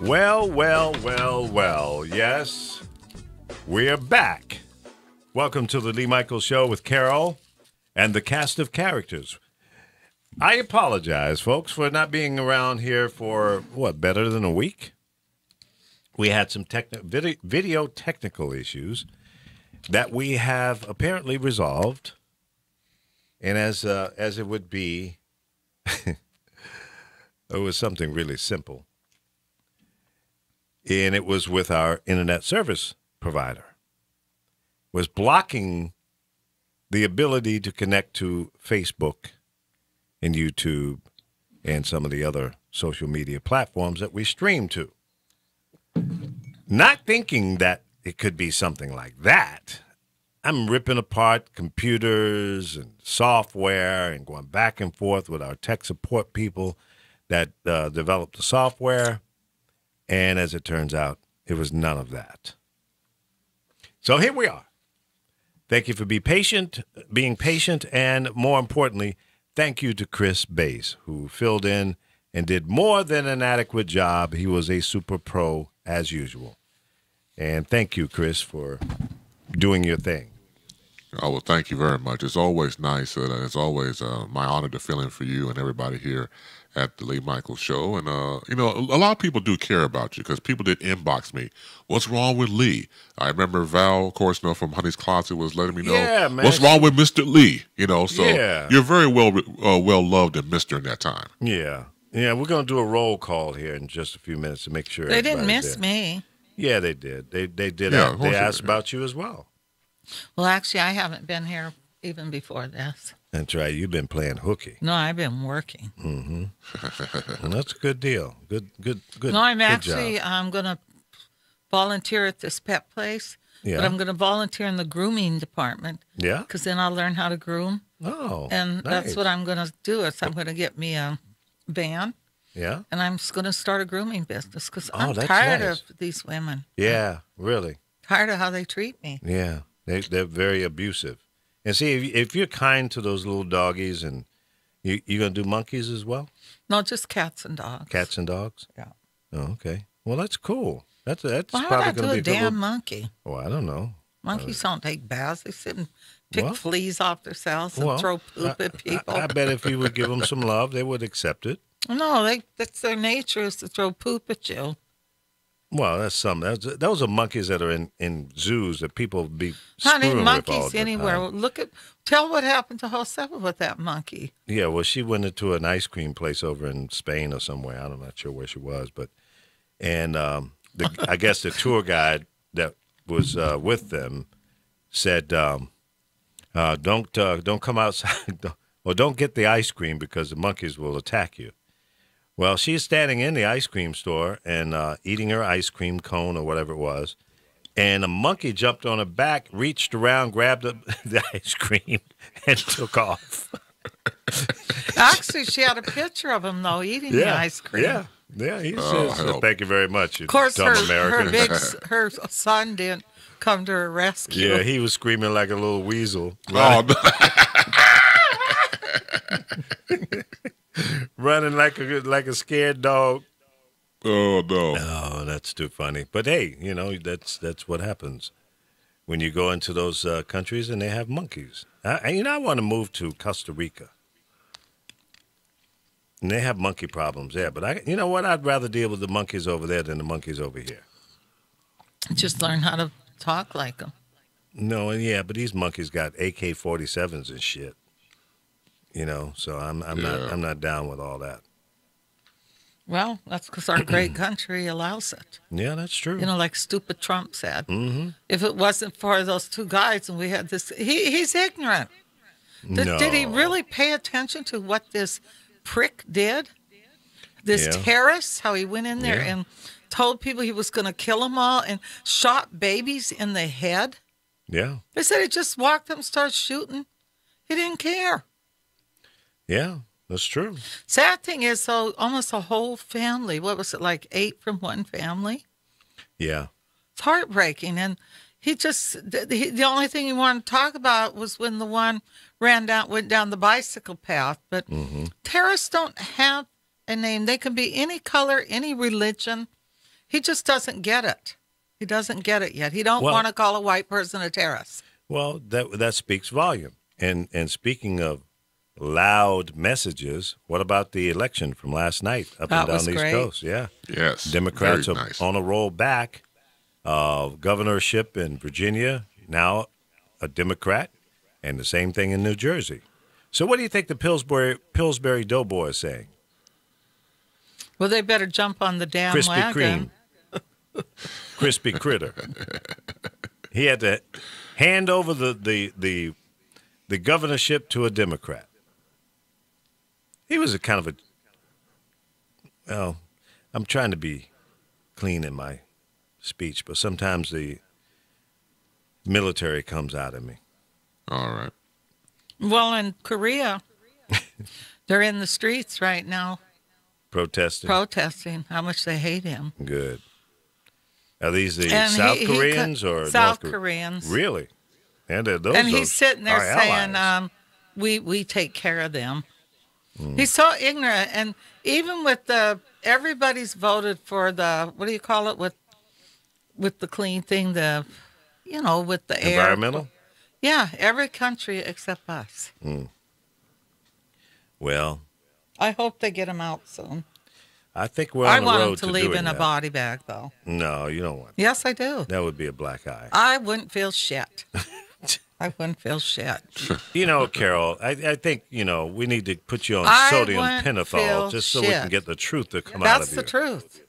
Well, well, well, well. Yes, we're back. Welcome to the Lee Michaels Show with Carol and the cast of characters. I apologize, folks, for not being around here for, better than a week? We had some video technical issues that we have apparently resolved. And as it would be, it was something really simple. And it was with our internet service provider. Was blocking the ability to connect to Facebook and YouTube and some of the other social media platforms that we stream to. Not thinking that it could be something like that. I'm ripping apart computers and software and going back and forth with our tech support people that developed the software. And as it turns out, it was none of that. So here we are. Thank you for being patient, and more importantly, thank you to Chris Bass, who filled in and did more than an adequate job. He was a super pro as usual. And thank you, Chris, for doing your thing. Oh, well, thank you very much. It's always nice. It's always my honor to fill in for you and everybody here at the Lee Michaels Show. And, a lot of people do care about you because people did inbox me. What's wrong with Lee? I remember Val, of course, from Honey's Closet was letting me know, yeah, man, what's wrong with Mr. Lee? So yeah. You're very well loved and missed during that time. Yeah. Yeah, we're going to do a roll call here in just a few minutes to make sure they didn't miss there. me. Yeah, they did. They did. Yeah, They asked about you as well. Well, actually, I haven't been here even before this. That's right. You've been playing hooky. No, I've been working. Mm-hmm. Well, that's a good deal. Good. No, I'm good actually job. going to volunteer at this pet place. Yeah. But I'm going to volunteer in the grooming department. Yeah. Because then I'll learn how to groom. Oh, and nice. that's what I'm going to do. I'm going to get me a van. Yeah. And I'm just going to start a grooming business because I'm that's tired nice. of these women. Yeah, really. Tired of how they treat me. Yeah, they're very abusive. And see, if you're kind to those little doggies, and you're going to do monkeys as well? No, just cats and dogs. Cats and dogs? Yeah. Oh, okay. Well, that's cool. That's Why probably would I going do to a be a good damn little... monkey? Oh, I don't know. Monkeys don't take baths. They sit and pick Well, fleas off themselves and throw poop at people. I bet if you would give them some love, they would accept it. No, that's their nature is to throw poop at you. Well, that's some. Those are monkeys that are in zoos that people be Honey, screwing with all monkeys the anywhere. time. Tell what happened to Josefa with that monkey. Yeah, well, she went into an ice cream place over in Spain or somewhere. I'm not sure where she was, and I guess the tour guide that was with them said, "Don't come outside, or don't get the ice cream because the monkeys will attack you." Well, she's standing in the ice cream store and eating her ice cream cone or whatever it was, and a monkey jumped on her back, reached around, grabbed the ice cream, and took off. Actually, she had a picture of him, though, eating the ice cream. Yeah, he says, thank you very much, you of course, dumb American. her son didn't come to her rescue. Yeah, he was screaming like a little weasel. Oh, no. Running like a scared dog. Oh, no. Oh, that's too funny. But hey, that's what happens when you go into those countries and they have monkeys. I want to move to Costa Rica. And they have monkey problems there. But you know what? I'd rather deal with the monkeys over there than the monkeys over here. Just learn how to talk like them. No, and yeah, but these monkeys got AK-47s and shit. So I'm not down with all that. Well, that's because our great country allows it. Yeah, that's true. Like stupid Trump said. Mm-hmm. If it wasn't for those two guys and we had this, he's ignorant. Did he really pay attention to what this prick did? This terrorist, how he went in there and told people he was going to kill them all and shot babies in the head? Yeah. They said he just walked up and started shooting. He didn't care. Yeah, that's true. Sad thing is, though, almost a whole family, what was it, like 8 from one family? Yeah. It's heartbreaking. And the only thing he wanted to talk about was when the one went down the bicycle path. But terrorists don't have a name. They can be any color, any religion. He just doesn't get it. He doesn't get it yet. He don't want to call a white person a terrorist. Well, that speaks volume. And speaking of loud messages, what about the election from last night up and down the East Coast? Yeah. Yes. Democrats are on a roll back. Governorship in Virginia, now a Democrat, and the same thing in New Jersey. So what do you think the Pillsbury Doughboy is saying? Well, they better jump on the damn Krispy wagon. Kreme. Crispy Critter. He had to hand over the governorship to a Democrat. He was a kind of well, I'm trying to be clean in my speech, but sometimes the military comes out of me. All right. Well, in Korea, they're in the streets right now. Protesting how much they hate him. Good. Are these the South Koreans or South Koreans? Really? And he's sitting there saying, "We take care of them." He's so ignorant, and even with everybody's voted for the what do you call it with the clean thing, with the air. Environmental? Yeah, every country except us. Well, I hope they get him out soon. I think we're on the road to I want him to leave in a body bag, though. No, you don't want that. Yes, I do. That would be a black eye. I wouldn't feel shit. I wouldn't feel shit. Carol, I think, we need to put you on sodium pentothal just so we can get the truth to come out of you. That's the truth.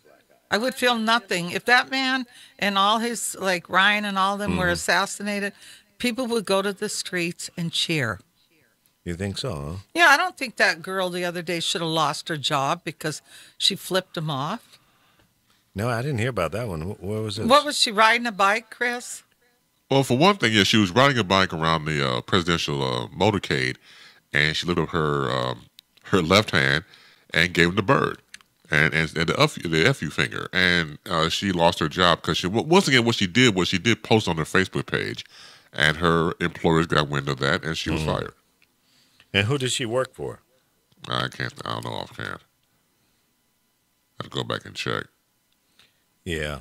I would feel nothing. If that man and all his, like Ryan and all of them were assassinated, people would go to the streets and cheer. You think so, huh? Yeah, I don't think that girl the other day should have lost her job because she flipped him off. No, I didn't hear about that one. Where was this? What was she, riding a bike, Chris? Well, for one thing, she was riding a bike around the presidential motorcade, and she lifted up her left hand and gave him the bird and the FU finger, and she lost her job because once again what she did post on her Facebook page, and her employers got wind of that, and she was fired. And who did she work for? I don't know offhand. I have to go back and check. Yeah.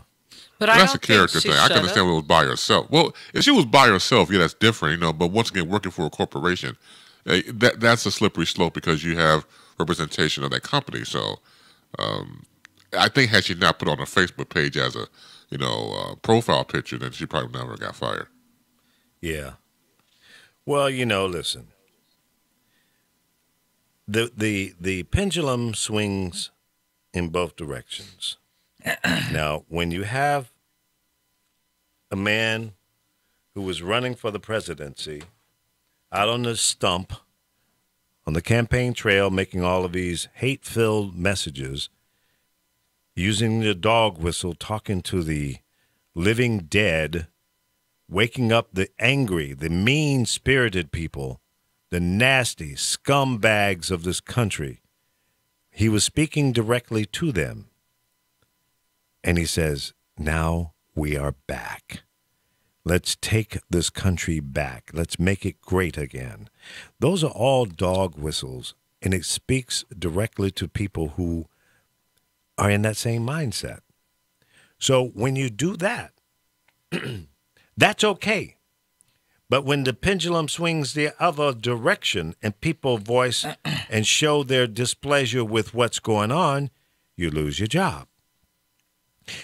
But that's a character thing. I can understand if it was by herself. Well, if she was by herself, yeah, that's different, But once again, working for a corporation, that's a slippery slope because you have representation of that company. So, I think had she not put on her Facebook page as a, profile picture, then she probably never got fired. Yeah. Well, listen. The pendulum swings in both directions. Now, when you have a man who was running for the presidency out on the stump, on the campaign trail, making all of these hate-filled messages, using the dog whistle, talking to the living dead, waking up the angry, the mean-spirited people, the nasty scumbags of this country. He was speaking directly to them. And he says, now we are back. Let's take this country back. Let's make it great again. Those are all dog whistles, and it speaks directly to people who are in that same mindset. So when you do that, that's okay. But when the pendulum swings the other direction and people voice and show their displeasure with what's going on, you lose your job.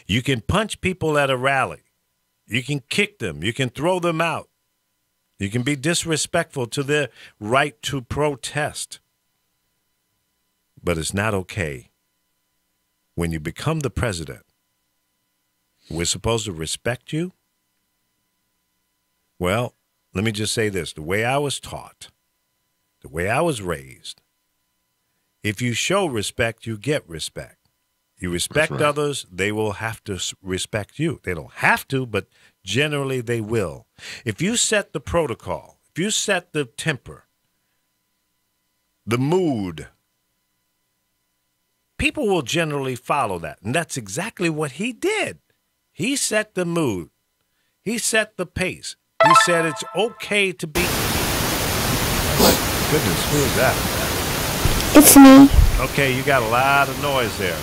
You can punch people at a rally. You can kick them. You can throw them out. You can be disrespectful to their right to protest. But it's not okay when you become the president. We're supposed to respect you. Well, let me just say this. The way I was taught, the way I was raised, if you show respect, you get respect. You respect others, they will have to respect you. They don't have to, but generally they will. If you set the protocol, if you set the temper, the mood, people will generally follow that. And that's exactly what he did. He set the mood. He set the pace. He said it's okay to be... Oh, my goodness, who is that? It's me. Okay, you got a lot of noise there.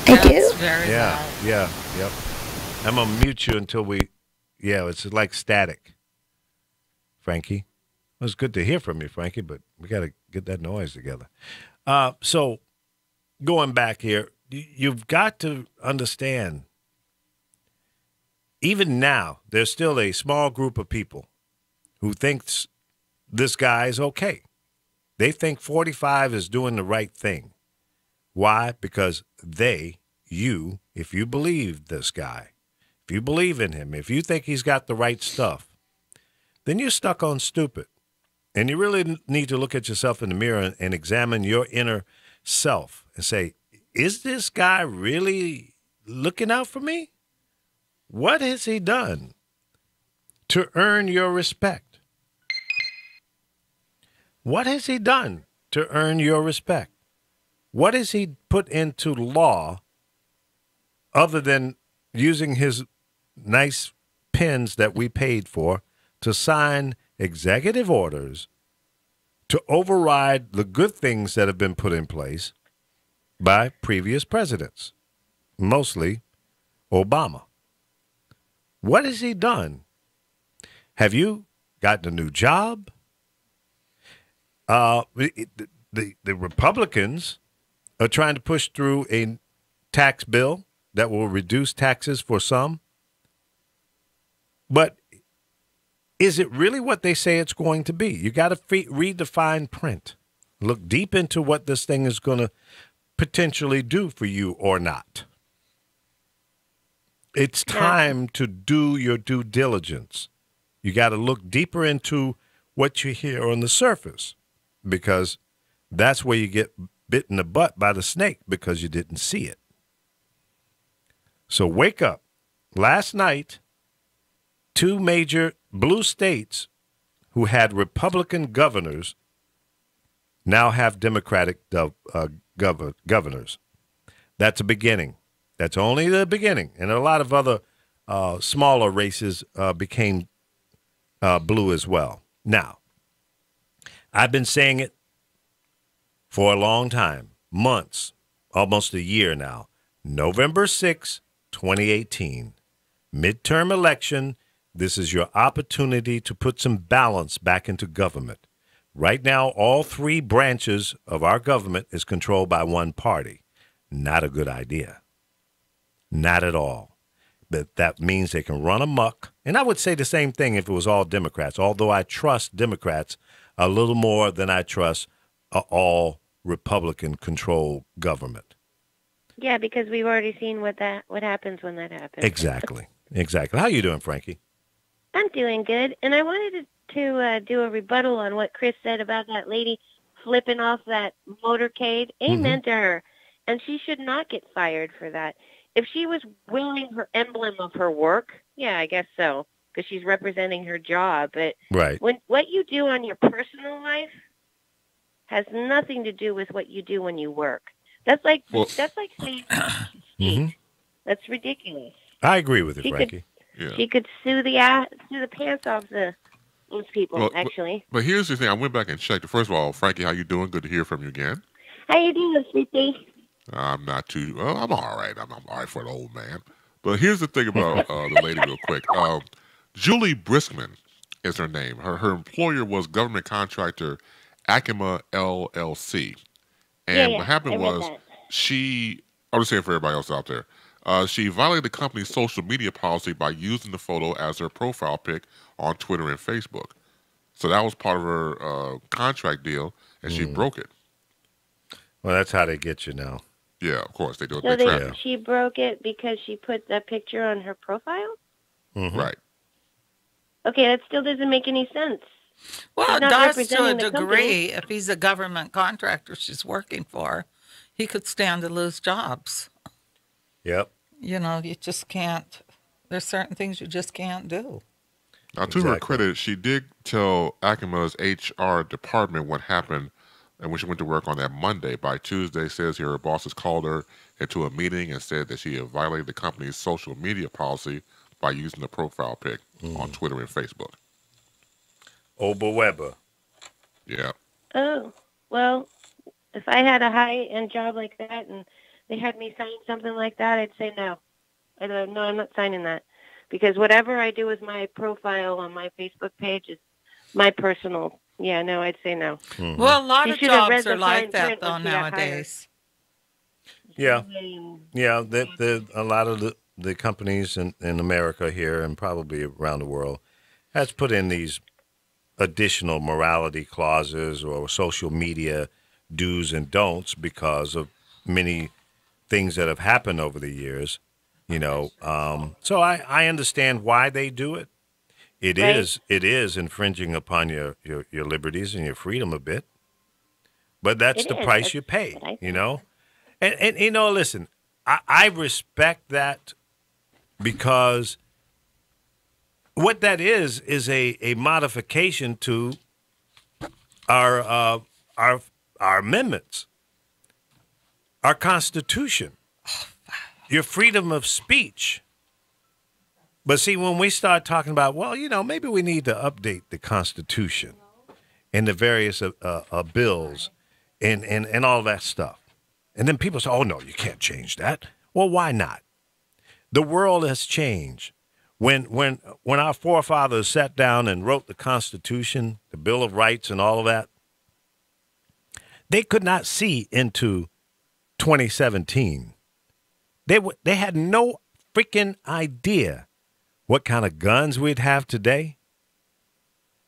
I do. That's very Yeah, loud. yeah, yep. I'm gonna mute you until we. Yeah, it's like static, Frankie. It was good to hear from you, Frankie, but we got to get that noise together. So going back here, you've got to understand. Even now, there's still a small group of people who thinks this guy is okay. They think 45 is doing the right thing. Why? Because if you believe this guy, if you believe in him, if you think he's got the right stuff, then you're stuck on stupid. And you really need to look at yourself in the mirror and examine your inner self and say, is this guy really looking out for me? What has he done to earn your respect? What has he done to earn your respect? What has he put into law other than using his nice pens that we paid for to sign executive orders to override the good things that have been put in place by previous presidents, mostly Obama? What has he done? Have you gotten a new job? The Republicans are trying to push through a tax bill that will reduce taxes for some. But is it really what they say it's going to be? You got to read the fine print. Look deep into what this thing is going to potentially do for you or not. It's time to do your due diligence. You got to look deeper into what you hear on the surface, because that's where you get bit in the butt by the snake because you didn't see it. So wake up. Last night, 2 major blue states who had Republican governors now have Democratic governors. That's a beginning. That's only the beginning. And a lot of other smaller races became blue as well. Now, I've been saying it for a long time, months, almost a year now. November 6, 2018, midterm election. This is your opportunity to put some balance back into government. Right now, all 3 branches of our government is controlled by one party. Not a good idea. Not at all. But that means they can run amok. And I would say the same thing if it was all Democrats, although I trust Democrats a little more than I trust all Republican-controlled government. Yeah, because we've already seen what happens when that happens. Exactly. Exactly. How you doing, Frankie? I'm doing good, and I wanted to do a rebuttal on what Chris said about that lady flipping off that motorcade. Amen to her. And she should not get fired for that. If she was wearing her emblem of her work, yeah, I guess so, because she's representing her job. But right. What you do on your personal life has nothing to do with what you do when you work. That's like saying That's ridiculous. I agree with you, Frankie. She could sue the pants off those people, actually. But here's the thing. I went back and checked. First of all, Frankie, how you doing? Good to hear from you again. How you doing, sweetie? I'm not too. Well, I'm all right. I'm all right for an old man. But here's the thing about the lady, real quick. Julie Briskman is her name. Her employer was government contractor Acima LLC. And what happened was I'll just say it for everybody else out there. She violated the company's social media policy by using the photo as her profile pic on Twitter and Facebook. So that was part of her contract deal, and she broke it. Well, that's how they get you now. Yeah, of course. They do it. So she broke it because she put that picture on her profile? Right. Okay, that still doesn't make any sense. Well, it does to a degree. If he's a government contractor she's working for, he could stand to lose jobs. Yep. You know, you just can't. There's certain things you just can't do. Now, to her credit, she did tell Acima's HR department what happened and when she went to work on that Monday. By Tuesday, says here her bosses called her into a meeting and said that she had violated the company's social media policy by using the profile pic on Twitter and Facebook. Oba Weber. Yeah. Oh, well, if I had a high-end job like that and they had me sign something like that, I'd say no. I don't, no, I'm not signing that. Because whatever I do with my profile on my Facebook page is my personal. Yeah, no, I'd say no. Mm-hmm. Well, a lot She of should have read jobs are the like fine that, print though, when she got hired. nowadays. Yeah. Yeah, a lot of the companies in America here and probably around the world has put in these additional morality clauses or social media do's and don'ts because of many things that have happened over the years. So I understand why they do it. It Right. is infringing upon your liberties and your freedom a bit, but that's It the is. price That's you pay. what I think. You know, and listen, I respect that because what that is a modification to our amendments, our Constitution, your freedom of speech. But see, when we start talking about, well, maybe we need to update the Constitution and the various bills and all that stuff. And then people say, oh, no, you can't change that. Well, why not? The world has changed. When our forefathers sat down and wrote the Constitution, the Bill of Rights and all of that, they could not see into 2017. They had no freaking idea what kind of guns we'd have today.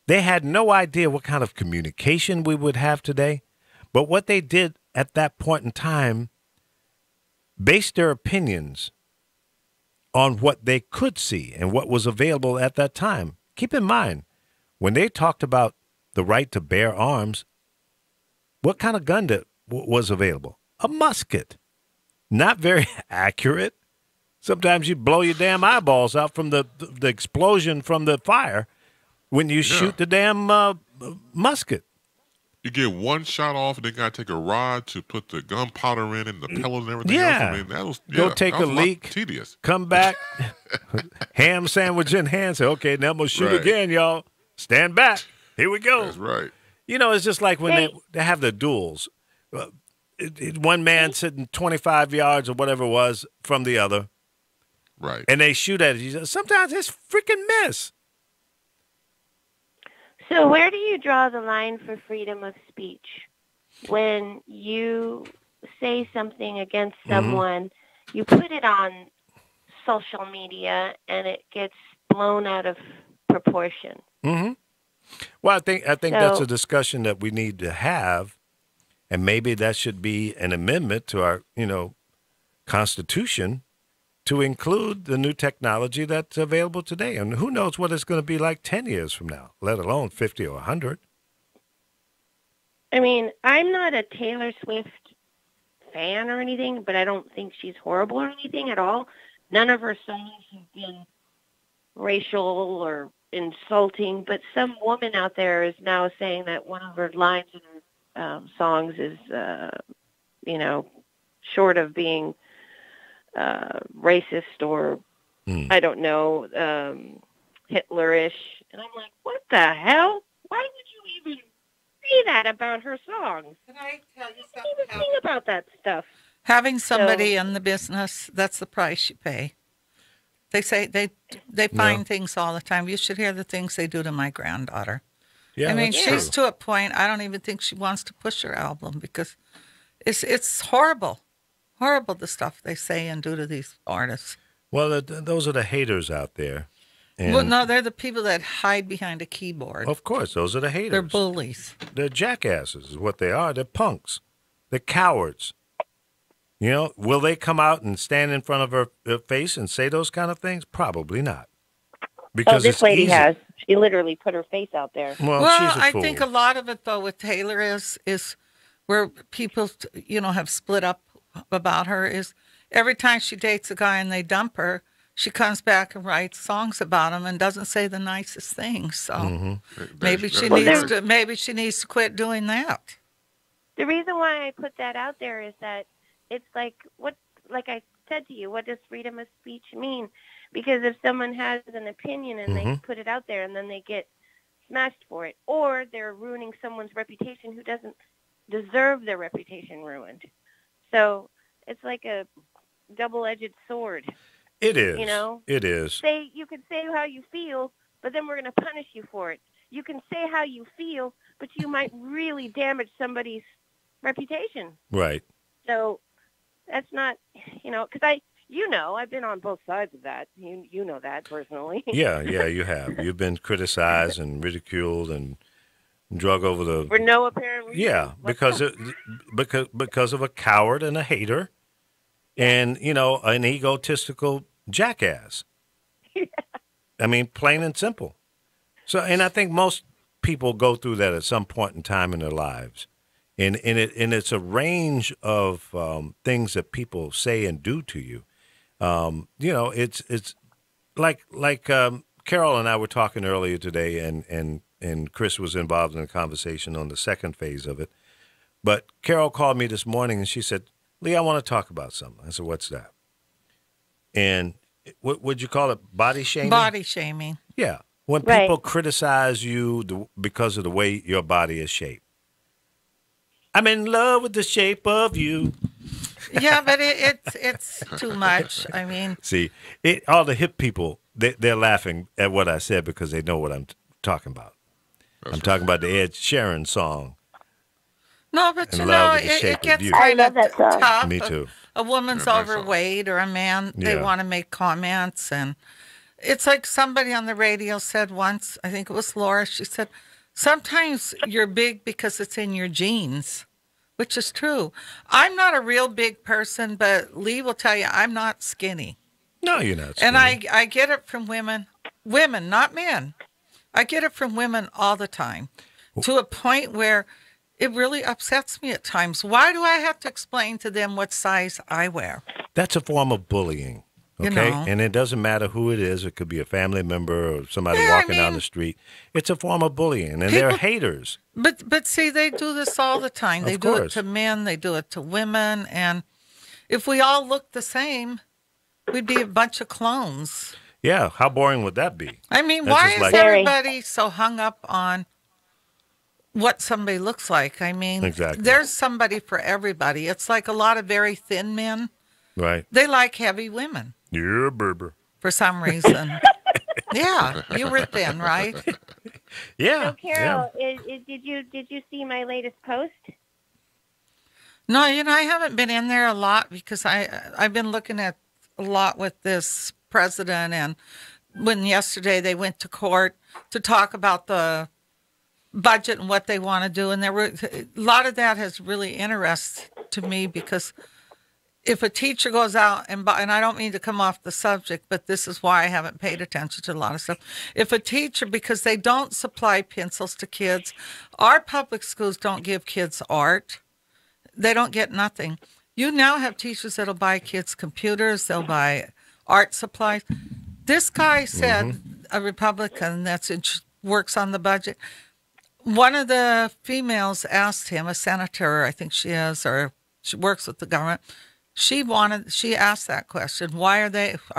They had no idea what kind of communication we would have today. But what they did at that point in time based their opinions on what they could see and what was available at that time. Keep in mind, when they talked about the right to bear arms, what kind of gun was available? A musket. Not very accurate. Sometimes you blow your damn eyeballs out from the explosion from the fire when you shoot the damn musket. You get one shot off, and they got to take a rod to put the gunpowder in and the pellets and everything else. I mean, that was go take that was a leak. Tedious. Come back, ham sandwich in hand. Say, okay, now I'm gonna shoot again, y'all. Stand back. Here we go. That's right. It's just like when they have the duels. One man sitting 25 yards or whatever it was from the other. Right. And they shoot at it. Sometimes it's freaking miss. So where do you draw the line for freedom of speech? When you say something against someone, you put it on social media and it gets blown out of proportion. Mm-hmm. Well, I think that's a discussion that we need to have, and maybe that should be an amendment to our, Constitution to include the new technology that's available today. And who knows what it's going to be like 10 years from now, let alone 50 or 100. I mean, I'm not a Taylor Swift fan or anything, but I don't think she's horrible or anything at all. None of her songs have been racial or insulting, but some woman out there is now saying that one of her lines in her songs is, short of being racist or, I don't know, Hitlerish. And I'm like, what the hell? Why would you even say that about her songs? Can I tell you I don't even think about that stuff. Having somebody in the business, that's the price you pay. They say they find things all the time. You should hear the things they do to my granddaughter. Yeah, I mean, that's she's true. to a point, I don't even think she wants to push her album because it's horrible. Horrible the stuff they say and do to these artists. Well, those are the haters out there. And Well, no, they're the people that hide behind a keyboard. of course, those are the haters. They're bullies. They're jackasses is what they are. They're punks. They're cowards. Will they come out and stand in front of her face and say those kind of things? Probably not. Because this it's lady easy. has. She literally put her face out there. Well, Well, she's a I fool. think a lot of it, though, with Taylor is where people, have split up about her is every time she dates a guy and they dump her, she comes back and writes songs about him and doesn't say the nicest things. So maybe she needs to quit doing that. The reason why I put that out there is that it's like I said to you, what does freedom of speech mean? Because if someone has an opinion and they put it out there and then they get smashed for it, or they're ruining someone's reputation who doesn't deserve their reputation ruined. So it's like a double-edged sword. It is. You know? It is. You can say how you feel, but then we're going to punish you for it. You can say how you feel, but you might really damage somebody's reputation. Right. So that's not, because I've been on both sides of that. You know that personally. Yeah, you have. You've been criticized and ridiculed and drug over the for no apparent reason. Yeah, because of a coward and a hater, and an egotistical jackass. Yeah. I mean, plain and simple. So, and I think most people go through that at some point in time in their lives, and it's a range of things that people say and do to you. It's like Carol and I were talking earlier today, and Chris was involved in the conversation on the second phase of it. But Carol called me this morning and she said, "Lee, I want to talk about something." I said, "What's that?" And what would you call it? Body shaming? Body shaming. Yeah. When people criticize you because of the way your body is shaped. I'm in love with the shape of you. Yeah, but it's too much. I mean. See, all the hip people, they're laughing at what I said because they know what I'm talking about. I'm talking about the Ed Sheeran song. No, but it gets kind of tough. Me too. A woman's overweight or a man, they want to make comments. And it's like somebody on the radio said once, I think it was Laura, she said, sometimes you're big because it's in your genes, which is true. I'm not a real big person, but Lee will tell you I'm not skinny. No, you're not skinny. And I get it from women, not men. I get it from women all the time to a point where it really upsets me at times. Why do I have to explain to them what size I wear? That's a form of bullying, okay? And it doesn't matter who it is. It could be a family member or somebody walking down the street. It's a form of bullying, and they're haters. But see, they do this all the time. They do it to men. They do it to women. And if we all looked the same, we'd be a bunch of clones. Yeah, how boring would that be? I mean, why is everybody so hung up on what somebody looks like? I mean, there's somebody for everybody. It's like a lot of very thin men. Right. They like heavy women. Yeah, baby. For some reason. Yeah, you were thin, right? Yeah. So, Carol, did you see my latest post? No, I haven't been in there a lot because I've been looking at a lot with this president, and when yesterday they went to court to talk about the budget and what they want to do, and there were a lot of that has really interested to me because if a teacher goes out and I don't mean to come off the subject, but this is why I haven't paid attention to a lot of stuff. If a teacher, because they don't supply pencils to kids, our public schools don't give kids art. They don't get nothing. You now have teachers that'll buy kids computers, they'll buy art supplies. This guy said, a Republican works on the budget, one of the females asked him, a senator, I think she is, or she works with the government, she asked that question, why are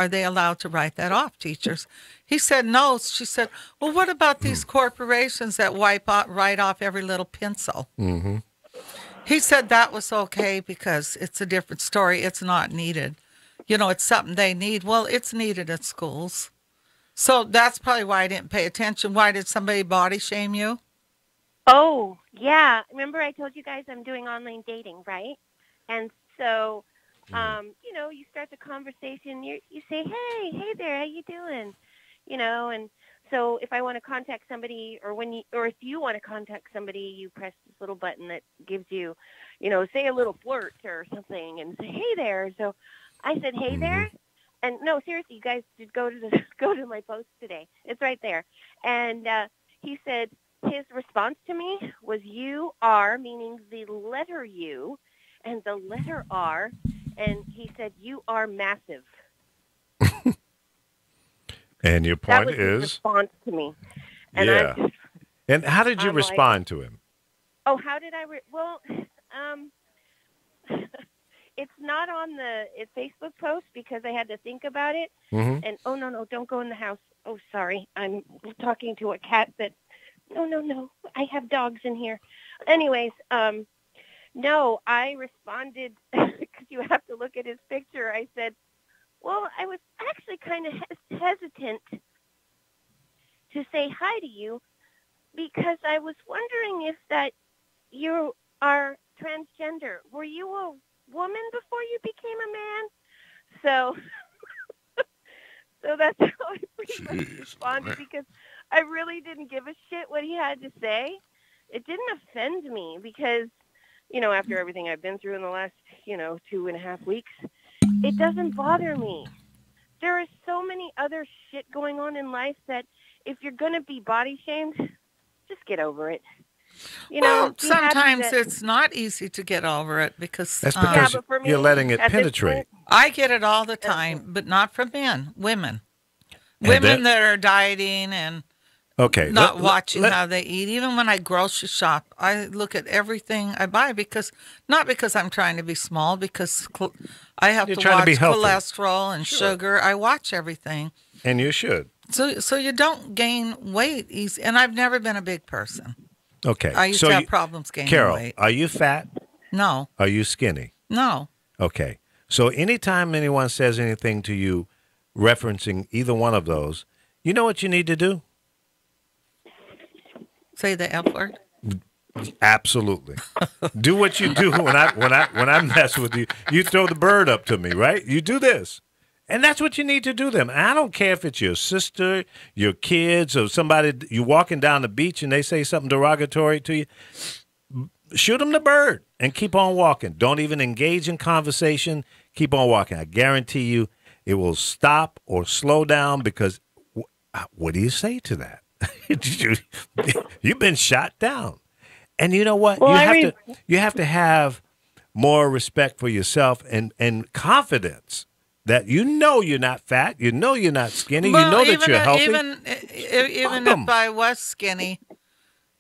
they allowed to write that off, teachers? He said no. She said, well, what about these corporations that write off every little pencil? Mm-hmm. He said that was okay because it's a different story. It's not needed. It's something they need. Well, it's needed at schools. So that's probably why I didn't pay attention. Why did somebody body shame you? Oh, yeah. Remember I told you guys I'm doing online dating, right? And so, you start the conversation. You say, hey there, how you doing? And so if I want to contact somebody or if you want to contact somebody, you press this little button that gives you, say a little flirt or something and say, hey there. So I said, hey there. And no, seriously, you guys should go to my post today. It's right there. And he said his response to me was you are, meaning the letter U and the letter R. And he said, you are massive. And your point that was his response to me. And yeah. And how did you respond to him? Oh, how did I? It's not on the Facebook post because I had to think about it. Mm-hmm. And no, don't go in the house. Oh, sorry, I'm talking to a cat that. No, I have dogs in here. Anyways, no, I responded because you have to look at his picture, I said, well, I was actually kind of hesitant to say hi to you because I was wondering if that you are transgender. Were you a woman before you became a man? So that's how I pretty much responded, because I really didn't give a shit what he had to say. It didn't offend me because, after everything I've been through in the last, 2.5 weeks, it doesn't bother me. There is so many other shit going on in life that if you're going to be body shamed, just get over it. Sometimes it's not easy to get over it because that's because you're letting it penetrate. I get it all the time, but not from men, women. Women that are dieting and not watching how they eat. Even when I grocery shop, I look at everything I buy not because I'm trying to be small, because I have to watch cholesterol and sugar. I watch everything. And you should. So you don't gain weight easy. And I've never been a big person. Okay. I used to have problems gaining weight. Carol, are you fat? No. Are you skinny? No. Okay. So anytime anyone says anything to you referencing either one of those, you know what you need to do? Say the F word? Absolutely. Do what you do when I mess with you. You throw the bird up to me, right? You do this. And that's what you need to do them. And I don't care if it's your sister, your kids, or somebody, you're walking down the beach and they say something derogatory to you. Shoot them the bird and keep on walking. Don't even engage in conversation. Keep on walking. I guarantee you it will stop or slow down, because what do you say to that? You've been shot down. And you know what? Well, you have to have more respect for yourself and confidence. That you're not fat, you're not skinny, well, you know that you're healthy. Even if I was skinny,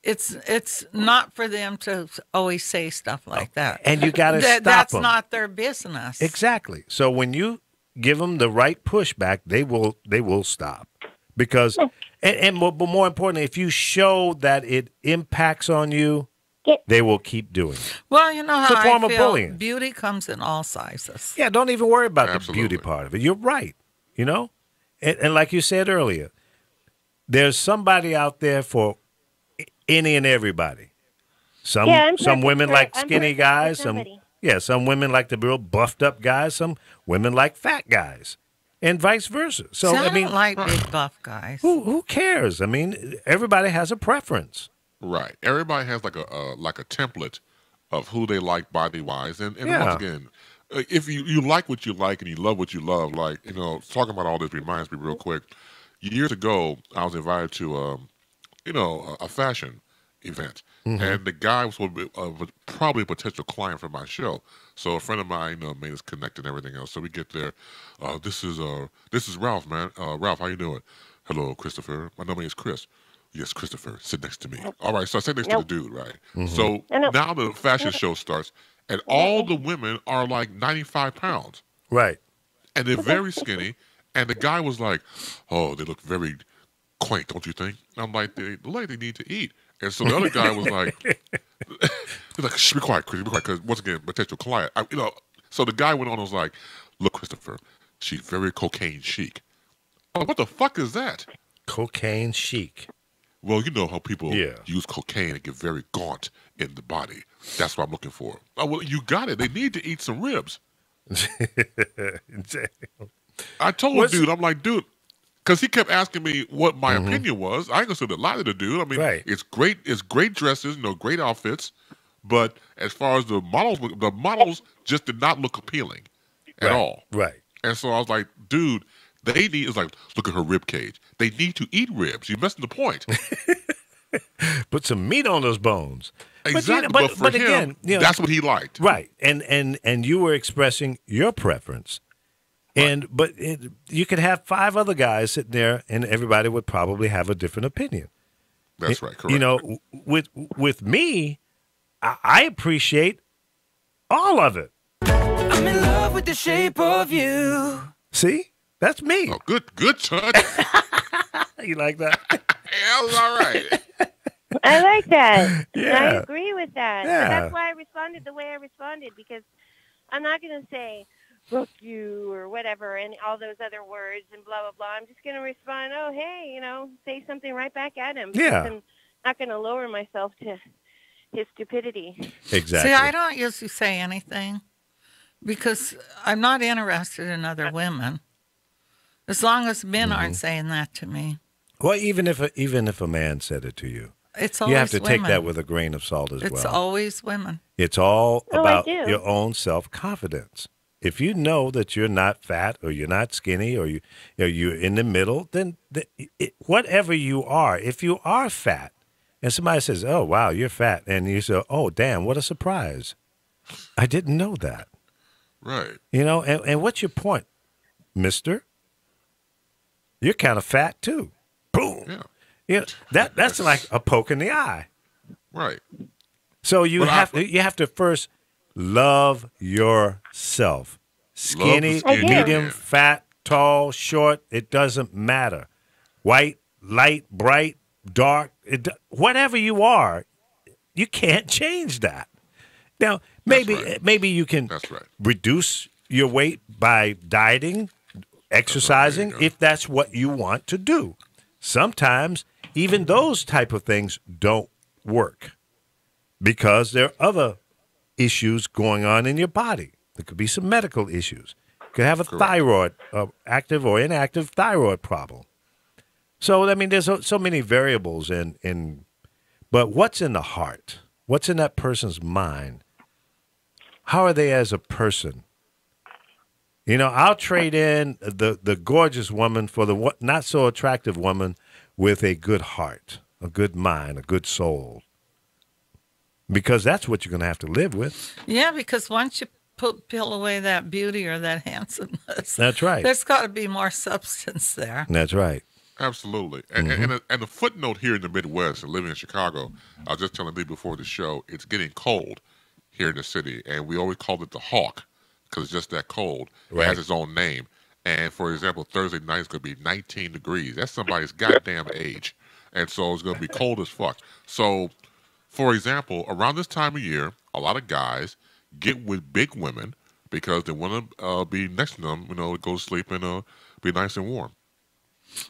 it's not for them to always say stuff like that. And you got to stop That's them. not their business. Exactly. So when you give them the right pushback, they will stop. Because, but more importantly, if you show that it impacts on you, they will keep doing it. Well, you know how it's a form I of feel. bullying. Beauty comes in all sizes. Yeah, don't even worry about Absolutely. the beauty part of it. You're right. And like you said earlier, there's somebody out there for any and everybody. Some women like skinny guys. Some women like the real buffed up guys. Some women like fat guys, and vice versa. So I don't like big buff guys. Who cares? I mean, everybody has a preference. Right. Everybody has like a template of who they like body wise, and once again, if you like what you like and you love what you love, like talking about all this reminds me real quick. Years ago, I was invited to a fashion event, and the guy was probably a potential client for my show. So a friend of mine made us connect and everything else. So we get there. This is Ralph, man. Ralph, how you doing? Hello, Christopher. My name is Chris. Yes, Christopher, sit next to me. All right, so I sit next to the dude, right? So now the fashion show starts, and all the women are like 95 pounds. Right. And they're very skinny, and the guy was like, oh, they look very quaint, don't you think? And I'm like, they look like they need to eat. And so the other guy was like, he's like, shh, be quiet, Chris, be quiet, because once again, potential client. So the guy went on and was like, look, Christopher, she's very cocaine chic. I'm like, what the fuck is that? Cocaine chic. Well, you know how people use cocaine and get very gaunt in the body. That's what I'm looking for. Oh, well, you got it. They need to eat some ribs. I told dude, I'm like, dude, because he kept asking me what my opinion was. I ain't gonna say a lot of the dude. I mean, it's great dresses, great outfits, but as far as the models just did not look appealing at all. Right. And so I was like, dude, they need, it's like, look at her rib cage. They need to eat ribs. You're missing the point. Put some meat on those bones. Exactly. But for him, again, that's what he liked. Right. And you were expressing your preference. And but you could have 5 other guys sitting there, and everybody would probably have a different opinion. That's right. Correct. With me, I appreciate all of it. I'm in love with the shape of you. See? That's me. Oh, good touch. You like that? Yeah, was all right. I like that. Yeah. I agree with that. Yeah. But that's why I responded the way I responded, because I'm not going to say, fuck you or whatever and all those other words and blah, blah, blah. I'm just going to respond, oh, hey, say something right back at him. Yeah. I'm not going to lower myself to his stupidity. Exactly. See, I don't usually say anything because I'm not interested in other women. As long as men aren't saying that to me. Well, even if a man said it to you, It's always you have to take women. that with a grain of salt as It's well. always women. It's all Oh, I about do. your own self-confidence. If you know that you're not fat or you're not skinny or you're in the middle, then whatever you are, if you are fat and somebody says, oh, wow, you're fat, and you say, oh, damn, what a surprise. I didn't know that. Right. And what's your point, mister? You're kind of fat, too. Boom. Yeah. That's like a poke in the eye. Right. So you But have to first love yourself. Skinny, Love the skin, medium, yeah. fat, tall, short, it doesn't matter. White, light, bright, dark, whatever you are, you can't change that. Now, maybe you can That's right. reduce your weight by dieting, exercising, There you go. if that's what you want to do. Sometimes even those type of things don't work because there are other issues going on in your body. There could be some medical issues. You could have a thyroid, active or inactive thyroid problem. So, I mean, there's so many variables but what's in the heart? What's in that person's mind? How are they as a person? I'll trade in the gorgeous woman for the not so attractive woman with a good heart, a good mind, a good soul. Because that's what you're going to have to live with. Yeah, because once you peel away that beauty or that handsomeness, That's right. there's got to be more substance there. That's right. Absolutely. And, and a footnote here in the Midwest and living in Chicago, I was just telling Lee before the show, it's getting cold here in the city. And we always call it the Hawk because it's just that cold. Right. It has its own name. And for example, Thursday night is going to be 19 degrees. That's somebody's goddamn age. And so it's going to be cold as fuck. So, for example, around this time of year, a lot of guys get with big women because they want to be next to them, go to sleep and be nice and warm.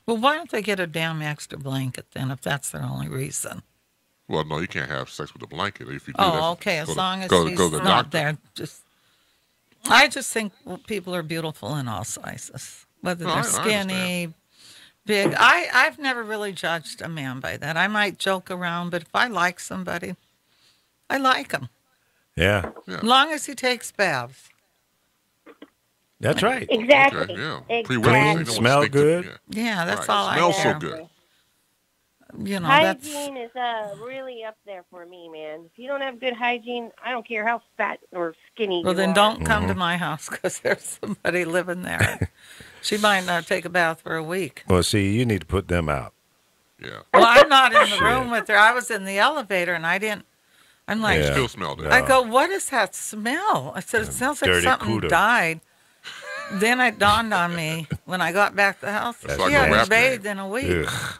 Well, why don't they get a damn extra blanket then, if that's their only reason? Well, no, you can't have sex with a blanket. If you do Oh, okay. As long as he's go to the not doctor. there, I just think people are beautiful in all sizes, whether No, they're I skinny, big. I've never really judged a man by that. I might joke around, but if I like somebody, I like him. Yeah. As long as he takes baths. That's right. Exactly. Okay, yeah. Exactly. Pre-wedding, Clean, you don't wanna smell stick to- good. yeah. Yeah, that's Right. all I Smells care. so good. That's Hygiene is really up there for me, man. If you don't have good hygiene, I don't care how fat or skinny well. you Then are. don't come to my house because there's somebody living there. She might not take a bath for a week. Well, see, you need to put them out. Yeah. Well, I'm not in the room with her. I was in the elevator, and I didn't. I'm like, Yeah. Still smelled it. I go, what is that smell? I said, it smells like dirty something cooter. died. Then it dawned on me when I got back to the house. That's She like a hadn't rap bathed name. in a week. Ugh.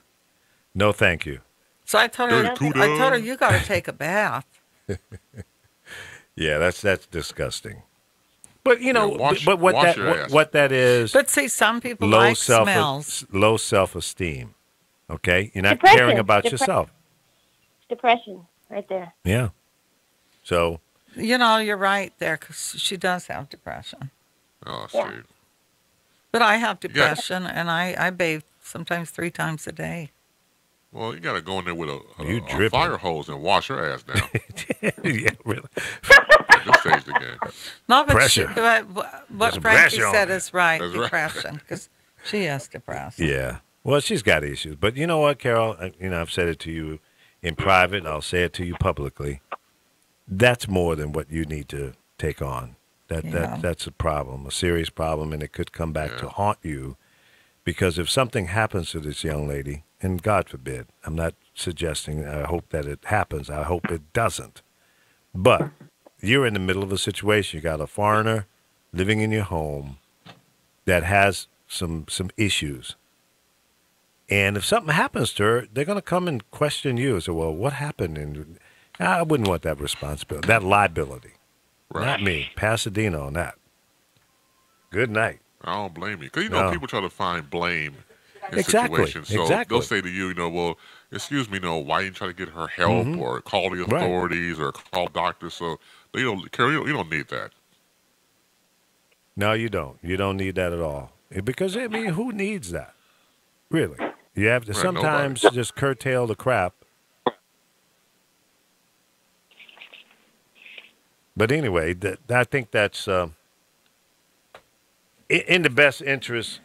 No, thank you. So I told her, Dirty cooter. you got to take a bath. Yeah, that's disgusting. But wash what your ass. what that is But see, some people low like smells. low self-esteem. Okay, you're not Depression. caring about Depression. yourself. Depression, right there. Yeah. So You're right there because she does have depression. Oh, Yeah. see. But I have depression, and I bathe sometimes 3 times a day. Well, you got to go in there with You a dripping. fire hose and wash her ass down. yeah, really. At this stage of the game. No, but Pressure. what There's Frankie pressure on said it. is right, That's right. depression, because she has depression. Yeah. Well, she's got issues, but you know what, Carol? I've said it to you in private, and I'll say it to you publicly. That's more than what you need to take on. That's a problem, a serious problem, and it could come back to haunt you. Because if something happens to this young lady, and God forbid, I'm not suggesting, I hope that it happens. I hope it doesn't. But you're in the middle of a situation. You got a foreigner living in your home that has some issues. And if something happens to her, they're going to come and question you. So, well, what happened? And I wouldn't want that responsibility, that liability. Right. Not me. Pasadena on that. Good night. I don't blame you. Because, No. people try to find blame in Exactly, situations. So exactly. they'll say to you, well, excuse me, why didn't you try to get her help or call the authorities or call doctors? So, Carol, you don't need that. No, you don't. You don't need that at all. Because, I mean, who needs that? Really? You have to Right, sometimes nobody. just curtail the crap. But anyway, I think that's in the best interest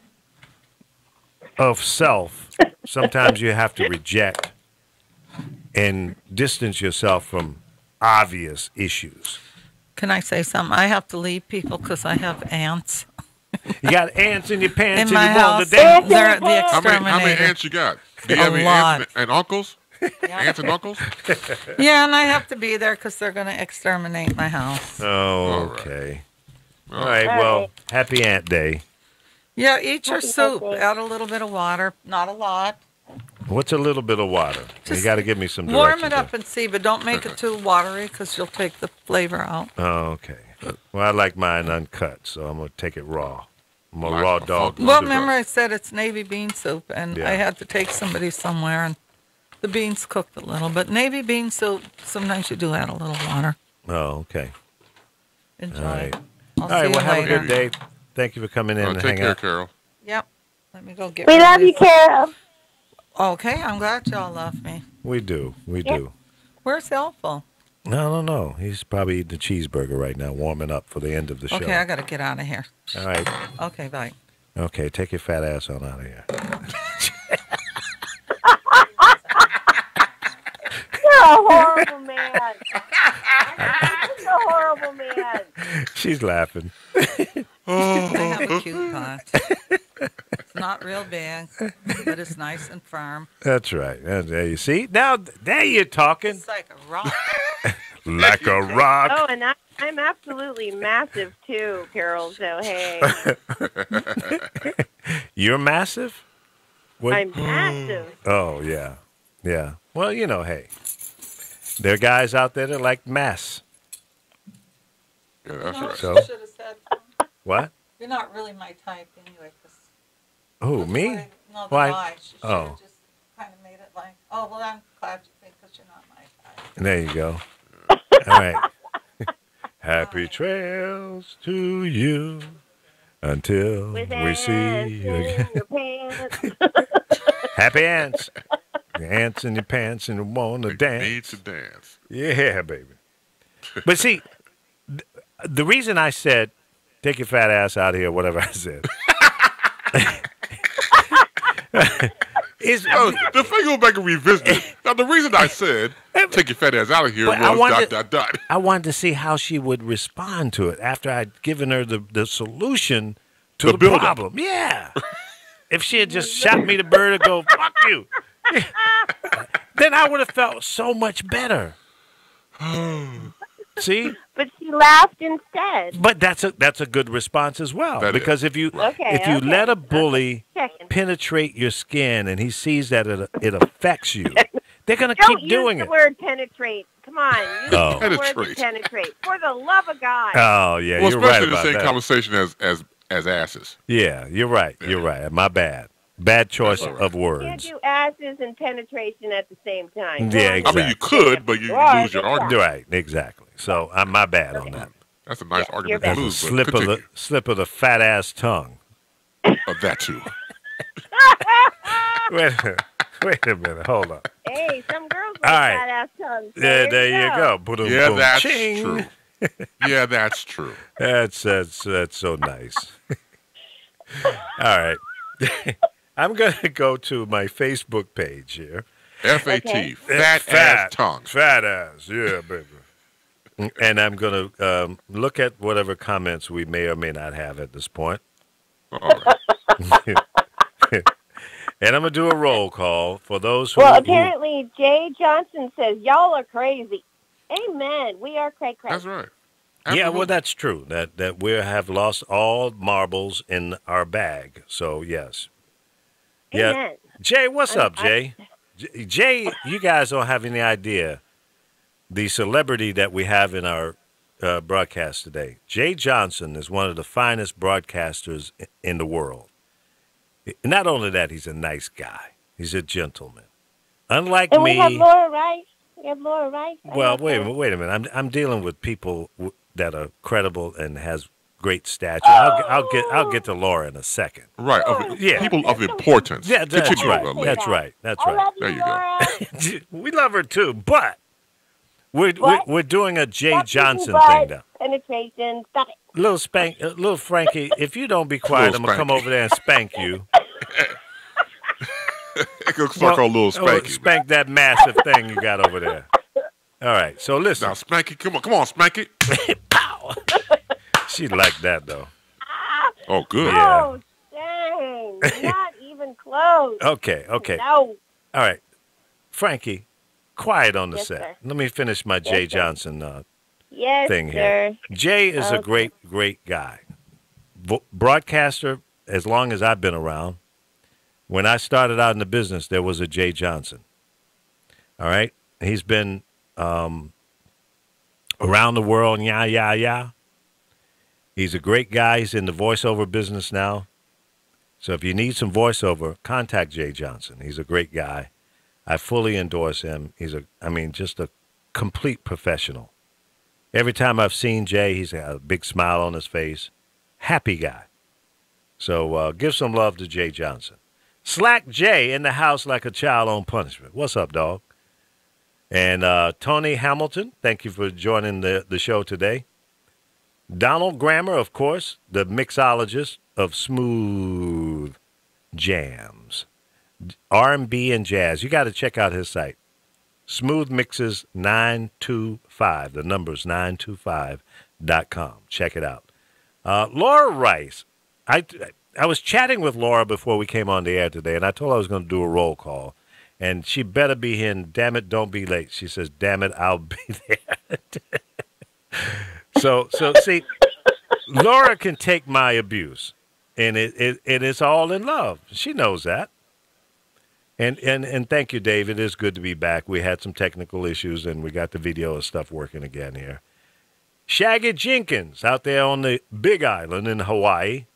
of self. Sometimes you have to reject and distance yourself from obvious issues. Can I say something? I have to leave people because I have ants You got ants in your pants in my and you want house. to dance. They're the How many exterminator. ants you got? Do you A have any lot. aunts and uncles? Aunts and uncles? Yeah, and I have to be there because they're going to exterminate my house. Oh, okay. All right. Well, happy Ant Day. Yeah, eat your Happy soup. birthday. Add a little bit of water. Not a lot. What's a little bit of water? You Just got to give me some Warm directions it up and see, but don't make it too watery because you'll take the flavor out. there. Oh, okay. Well, I like mine uncut, so I'm going to take it raw. I'm a Nice raw and dog. funky. Well, Wonderful. remember I said it's navy bean soup, and Yeah. I had to take somebody somewhere, and the beans cooked a little. But navy bean soup, sometimes you do add a little water. Oh, okay. Enjoy. All right. I'll All see right. you Well, have a later. good day. Thank you for coming in and Take hanging care, out. Carol. Yep. Let me go get We rid of love you, these. Carol. Okay, I'm glad y'all love me. We do. We Yeah. do. Where's Helpful? No. He's probably eating a cheeseburger right now, warming up for the end of the show. Okay, I got to get out of here. All right. Okay, bye. Okay, take your fat ass on out of here. You're a horrible man. You're a horrible man. She's laughing. I have a cute pot. It's not real big, but it's nice and firm. That's right. There you see. Now, there you're talking It's like a rock. like a rock. Oh, and I'm absolutely massive too, Carol. So hey, You're massive? What? I'm massive. Oh, yeah. Yeah. Well, hey. There are guys out there that like mass. Yeah, that's right. So? Should have said, What? you're not really my type anyway. 'Cause Who, that's me? why- No, the Why? lie. She should Oh. have just kind of made it like, oh, well, I'm glad you think because you're not my type. There you go. All right. Happy trails to you until With we ants see you again. in your pants. Happy ants. Your ants in your pants and you want to dance. Need to dance. Yeah, baby. But see, the reason I said, take your fat ass out of here, whatever I said, is The thing go back and revisit it. Now, the reason I said, take your fat ass out of here But I was wanted- dot. I wanted to see how she would respond to it after I'd given her the solution to The the build-up. problem. Yeah. If she had just shot me the bird and go, fuck you, then I would have felt so much better. See? But she laughed instead. But that's a good response as well. That is. Because if you Okay, if you okay. let a bully Checking. penetrate your skin and he sees that it affects you, they're gonna Don't keep doing use it. the word penetrate. Come on, use Oh. the word Penetrate. to penetrate. For the love of God. Oh yeah, Well, you're right especially the about same that. conversation as asses. Yeah, you're right. You're right. My bad. Bad choice That's all right. of You can't words. do asses and penetration at the same time. Yeah, I exactly. mean, you could, but you Right, lose your yeah. argument. Right, exactly. So I'm my bad on that. That's a nice Yeah, argument you're to That's a lose, but slip of continue. the fat ass tongue. Of that too. Wait a minute. Hold on. Hey, some girls All like right. fat ass tongues. so Yeah, there you go. Boom, Yeah, boom, that's ching. true. Yeah, that's true. That's so nice. All right. I'm gonna go to my Facebook page here. FAT, Okay. fat ass tongue. Fat ass, yeah, baby. And I'm gonna look at whatever comments we may or may not have at this point. All right. And I'm gonna do a roll call for those who. Well, apparently Jay Johnson says y'all are crazy. Amen. We are cray cray. That's right. Yeah, well, Absolutely. that's true. That we have lost all marbles in our bag. So yes. Yeah, Amen. Jay, what's up, Jay? Jay, you guys don't have any idea the celebrity that we have in our broadcast today. Jay Johnson is one of the finest broadcasters in the world. Not only that, he's a nice guy. He's a gentleman. Unlike and me. we have Laura Rice. We have Laura Rice. Well, wait a minute. I'm dealing with people that are credible and has great stature. I'll get to Laura in a second. Right. Yeah. People of importance. Yeah, that's Continue, right. Lily. That's right. That's I right. love There you, you go. Laura. We love her too, but What? we're doing a Jay Stop Johnson using thing butt, now. Penetration. Stop it. Little Frankie, if you don't be quiet, Little I'm gonna come Spanky. over there and spank you. It looks like our little Spanky. Spank that massive thing you got over there. All right, so listen. Now, Spanky, come on, Spanky. Pow! She liked that though. Oh, good. Yeah. Oh, dang. Not even close. Okay. No. All right, Frankie, quiet on the Yes, set. sir. Let me finish my Jay sir. Johnson Yes, thing sir. here. Jay is a Okay. great guy. Broadcaster, as long as I've been around. When I started out in the business, there was a Jay Johnson. All right? He's been around the world, yeah. He's a great guy. He's in the voiceover business now. So if you need some voiceover, contact Jay Johnson. He's a great guy. I fully endorse him. He's just a complete professional. Every time I've seen Jay, he's got a big smile on his face. Happy guy. So give some love to Jay Johnson. Slack Jay in the house like a child on punishment. What's up, dog? And Tony Hamilton, thank you for joining the show today. Donald Grammer, of course, the mixologist of smooth jams, R&B and jazz. You got to check out his site. Smooth Mixes 925. The number's 925.com. Check it out. Laura Rice. I was chatting with Laura before we came on the air today, and I told her I was going to do a roll call. And she better be here, and damn it, don't be late. She says, damn it, I'll be there. So see, Laura can take my abuse, and it is all in love. She knows that. And thank you, Dave. It is good to be back. We had some technical issues, and we got the video and stuff working again here. Shaggy Jenkins out there on the Big Island in Hawaii.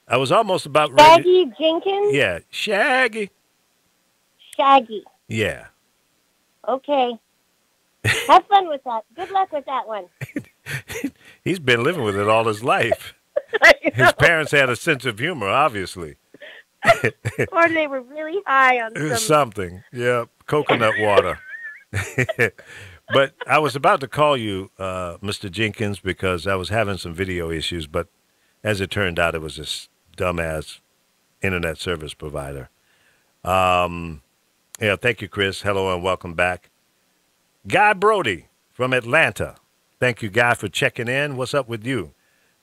I was almost about ready. Shaggy Jenkins? Yeah, Shaggy. Shaggy. Yeah. Okay. Have fun with that. Good luck with that one. He's been living with it all his life. His parents had a sense of humor, obviously. Or they were really high on some... Something. Yeah, coconut water. But I was about to call you, Mr. Jenkins, because I was having some video issues, but as it turned out, it was this dumbass internet service provider. Yeah, thank you, Chris. Hello and welcome back. Guy Brody from Atlanta. Thank you, Guy, for checking in. What's up with you?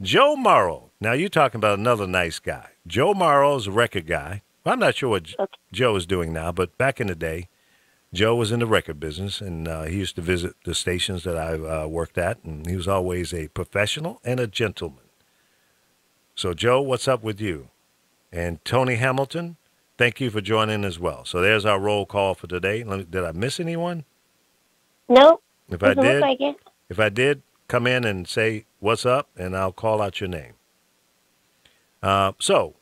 Joe Morrow. Now, you're talking about another nice guy. Joe Morrow's a record guy. Well, I'm not sure what Joe is doing now, but back in the day, Joe was in the record business, and he used to visit the stations that I worked at, and he was always a professional and a gentleman. So, Joe, what's up with you? And Tony Hamilton, thank you for joining as well. So there's our roll call for today. Did I miss anyone? Nope. If I Doesn't did, look like it. if I did, come in and say what's up, and I'll call out your name. So,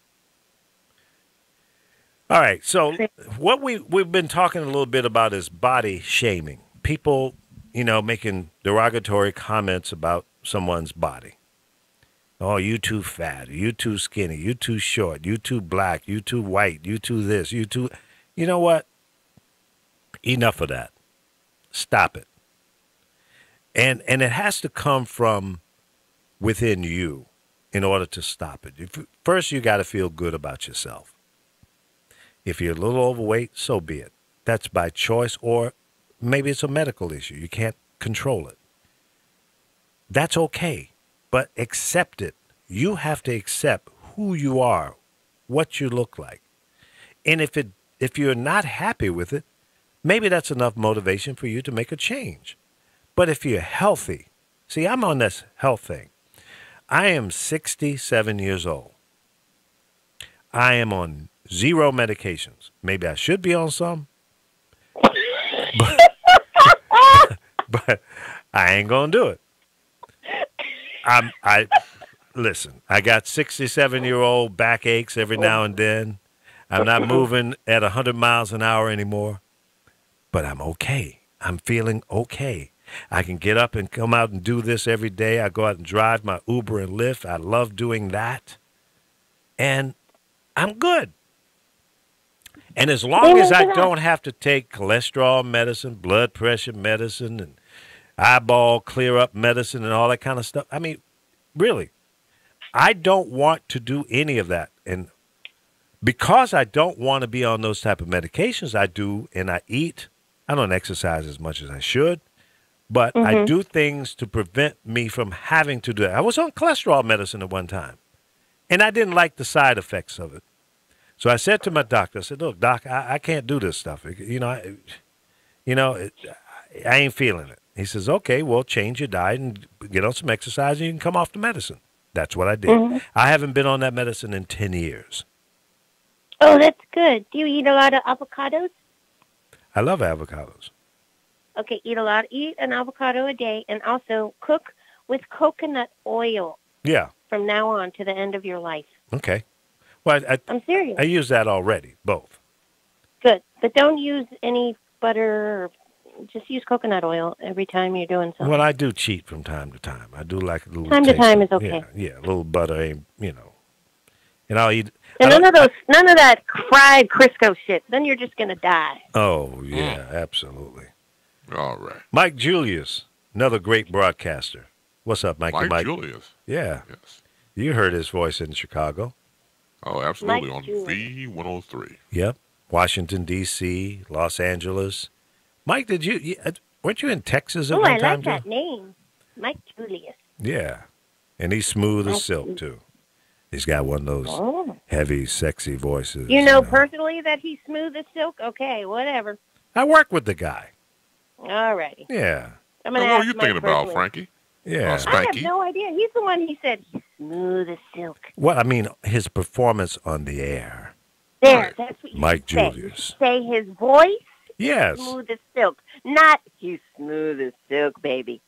all right. So what we've been talking a little bit about is body shaming. People, making derogatory comments about someone's body. Oh, you too fat, you too skinny, you too short, you too black, you too white, you too this, you too... You know what? Enough of that. Stop it. And it has to come from within you in order to stop it. First, you got to feel good about yourself. If you're a little overweight, so be it. That's by choice, or maybe it's a medical issue. You can't control it. That's okay. But accept it. You have to accept who you are, what you look like. And if you're not happy with it, maybe that's enough motivation for you to make a change. But if you're healthy, see, I'm on this health thing. I am 67 years old. I am on 0 medications. Maybe I should be on some, but I ain't going to do it. I listen. I got 67-year-old backaches every now and then. I'm not moving at 100 miles an hour anymore, but I'm okay. I'm feeling okay. I can get up and come out and do this every day. I go out and drive my Uber and Lyft. I love doing that, and I'm good. And as long as I don't have to take cholesterol medicine, blood pressure medicine, and eyeball clear up medicine and all that kind of stuff, I mean, really, I don't want to do any of that. And because I don't want to be on those type of medications, I do, and I eat. I don't exercise as much as I should, but I do things to prevent me from having to do that. I was on cholesterol medicine at one time, and I didn't like the side effects of it. So I said to my doctor, I said, look, doc, I can't do this stuff. I ain't feeling it. He says, okay, well, change your diet and get on some exercise and you can come off the medicine. That's what I did. I haven't been on that medicine in 10 years. Oh, that's good. Do you eat a lot of avocados? I love avocados. Okay, eat an avocado a day, and also cook with coconut oil. Yeah. From now on to the end of your life. Okay. Well, I'm serious. I use that already, both. Good, but don't use any butter. Or just use coconut oil every time you're doing something. Well, I do cheat from time to time. I do like a little time to time is okay. Yeah, a little butter, ain't, and I'll eat. And none of that fried Crisco shit. Then you're just gonna die. Oh yeah, absolutely. All right. Mike Julius, another great broadcaster. What's up, Mike? Mike Julius. Yeah. Yes. You heard his voice in Chicago. Oh, absolutely. Mike On Julius. V103. Yep. Washington, D.C., Los Angeles. Mike, weren't you in Texas at Oh, one I time? like that name, Mike Julius. Yeah. And he's smooth as silk, too. He's got one of those heavy, sexy voices. You know personally that he's smooth as silk? Okay, whatever. I work with the guy. All righty. Yeah. I'm What gonna are ask you Mike thinking about, personally. Frankie? Yeah. I have Spanky? no idea. He's the one he said he's smooth as silk. Well, I mean, his performance on the air. There, Right. that's what you Mike should say. Julius. Say his voice Yes. smooth as silk. Not he's smooth as silk, baby.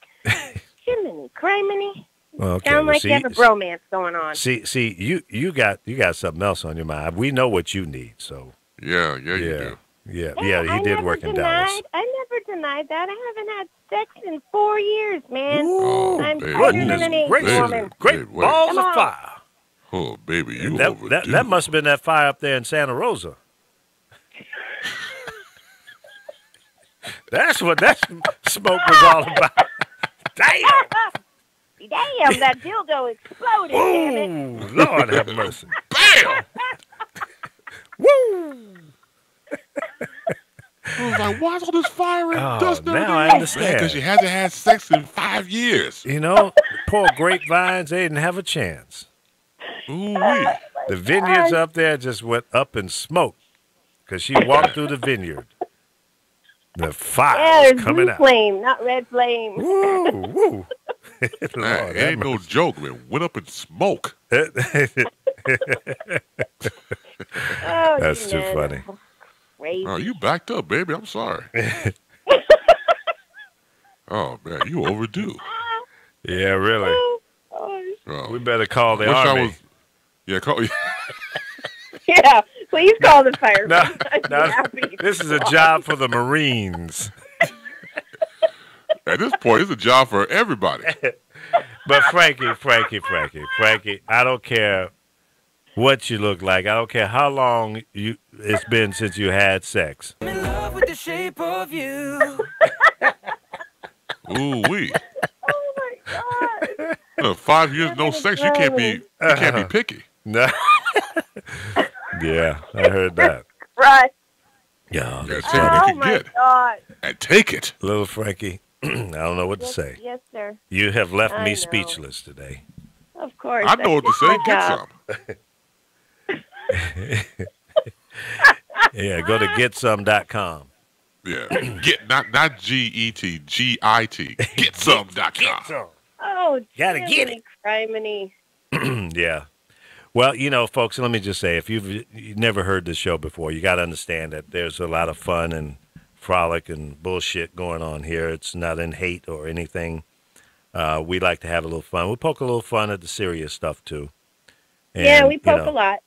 Jiminy, criminy. Okay. Sound well, like you have a bromance going on. See, you got something else on your mind. We know what you need, so Yeah, you do. yeah, I he did never work in denied, Dallas. I never denied that. I haven't had sex in 4 years, man. Ooh, I'm baby. tighter than an great, Asian woman. great Wait. balls Come of on. fire. Oh, baby, you That overdue. must have been that fire up there in Santa Rosa. That's what that smoke was all about. Damn! Damn, that dildo exploded, damn it. Ooh, Lord have mercy. Bam! Woo! I was like, why's all this fire and Oh, dust? now I understand. Because you hasn't had sex in 5 years. You know, poor grapevines, they didn't have a chance. Ooh-wee. The vineyards up there just went up in smoke because she walked through the vineyard. The Yeah, fire there's was coming blue out. flame, not red flame. Woo, woo. Lord, Man, it have ain't no joke, man. Went up in smoke. mercy. Oh, That's you too man, funny. Crazy. Oh, you backed up, baby. I'm sorry. Oh, man, you overdue. Yeah, really. Oh, We better call the wish I army. was. Yeah, call. Yeah, please call the fire. No, I'd be no, happy. this is a job for the Marines. At this point, it's a job for everybody. But Frankie, I don't care what you look like. I don't care how long it's been since you had sex. I'm in love with the shape of you. Ooh wee. Oh my God. 5 years no sex. You can't be picky. No. Yeah, I heard that. Right. Yeah, Yeah, that's take what funny. you Oh can my get God. and take it. Little Frankie, I don't know what to Yes, say. yes, sir. You have left I me know. speechless today. Of course. I know what to that's say. my Get job. some. Yeah, go to getsome.com. Yeah, get not GET, GIT. Getsome.com. Oh, Gotta get it. Criminy. Yeah. Well, you know, folks, let me just say, if you've never heard this show before, you got to understand that there's a lot of fun and frolic and bullshit going on here. It's not in hate or anything. We like to have a little fun. We poke a little fun at the serious stuff too. And, yeah, we poke a lot.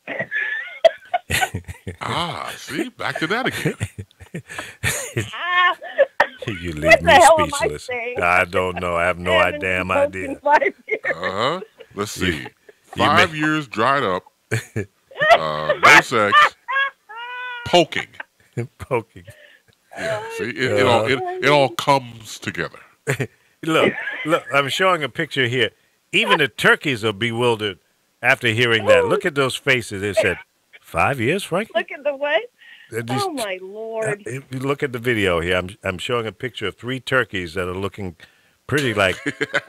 See, back to that again. Ah, You leave what me the hell am I speechless. saying? I don't know. I have no I haven't damn been poked in idea. 5 years. Let's see. You 5 years dried up. No sex. Poking. Poking. Yeah. See, it all comes together. Look, I'm showing a picture here. Even the turkeys are bewildered after hearing that. Look at those faces. They said, 5 years, Frankie? Look at the what? These- Oh, my Lord. If you look at the video here, I'm showing a picture of 3 turkeys that are looking pretty like,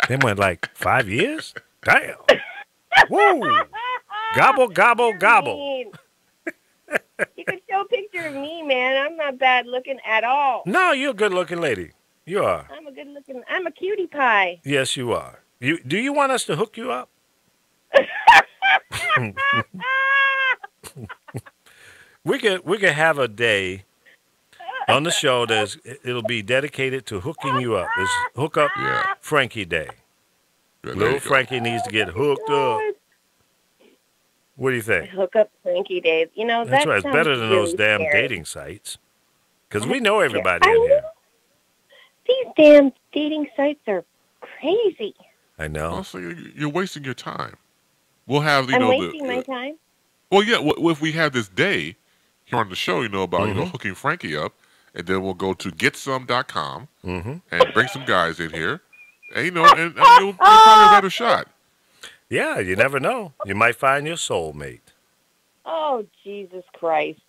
they went like 5 years? Damn. Woo. Gobble, gobble, You're gobble. mean. You could show a picture of me, man. I'm not bad looking at all. No, you're a good looking lady. You are. I'm a cutie pie. Yes, you are. Do you want us to hook you up? We could have a day on the show it'll be dedicated to hooking you up. It's Hook Up Yeah. Frankie Day. Yeah, there Little you go. Frankie needs to get hooked up. What do you think? Hook up Frankie days. You know, That's that right. It's sounds better than those really damn scary. dating sites. Because we know everybody I in here. know. These damn dating sites are crazy. I know. Also, you're wasting your time. We'll have, I'm wasting my time. Well, yeah. If we have this day here on the show, about Mm-hmm. hooking Frankie up, and then we'll go to getsome.com Mm-hmm. and bring some guys in here, and and you'll probably have a better shot. Yeah, you never know. You might find your soulmate. Oh, Jesus Christ.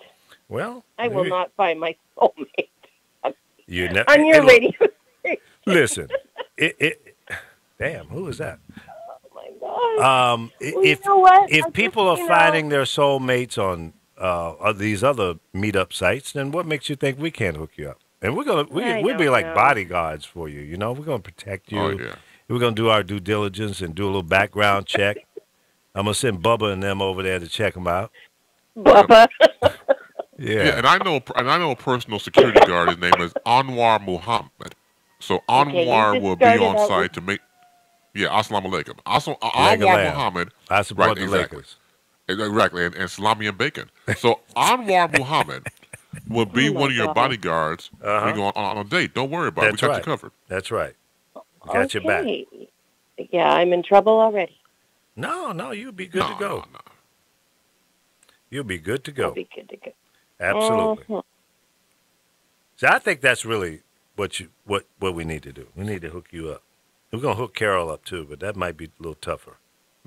Well, I will not find my soulmate You never. on your radio. Listen, damn, who is that? Oh, my God. Well, If you know what? if I people just, are finding their soulmates on these other meetup sites, then what makes you think we can't hook you up? And we'll be don't like know. bodyguards for you. We're gonna protect you. Oh yeah. We're gonna do our due diligence and do a little background check. I'm gonna send Bubba and them over there to check them out. Bubba. Yeah, and I know a personal security guard. His name is Anwar Muhammad. So Okay, you Anwar just will be started on out site with- to make. Yeah, assalamu alaikum. Also, Leg of Anwar lamb. Muhammad. I support Right, the exactly. Lakers. Exactly, and salami and bacon. So Anwar Muhammad will be Oh, my one of your God. bodyguards when you go on a date. Don't worry about it. We That's got right. you covered. That's right. We got your back. Okay. Yeah, I'm in trouble already. No, you'll be good to go. No. You'll be good to I'll go. be good to go. Absolutely. Mhm. So I think that's really what we need to do. We need to hook you up. We're gonna hook Carol up too, but that might be a little tougher.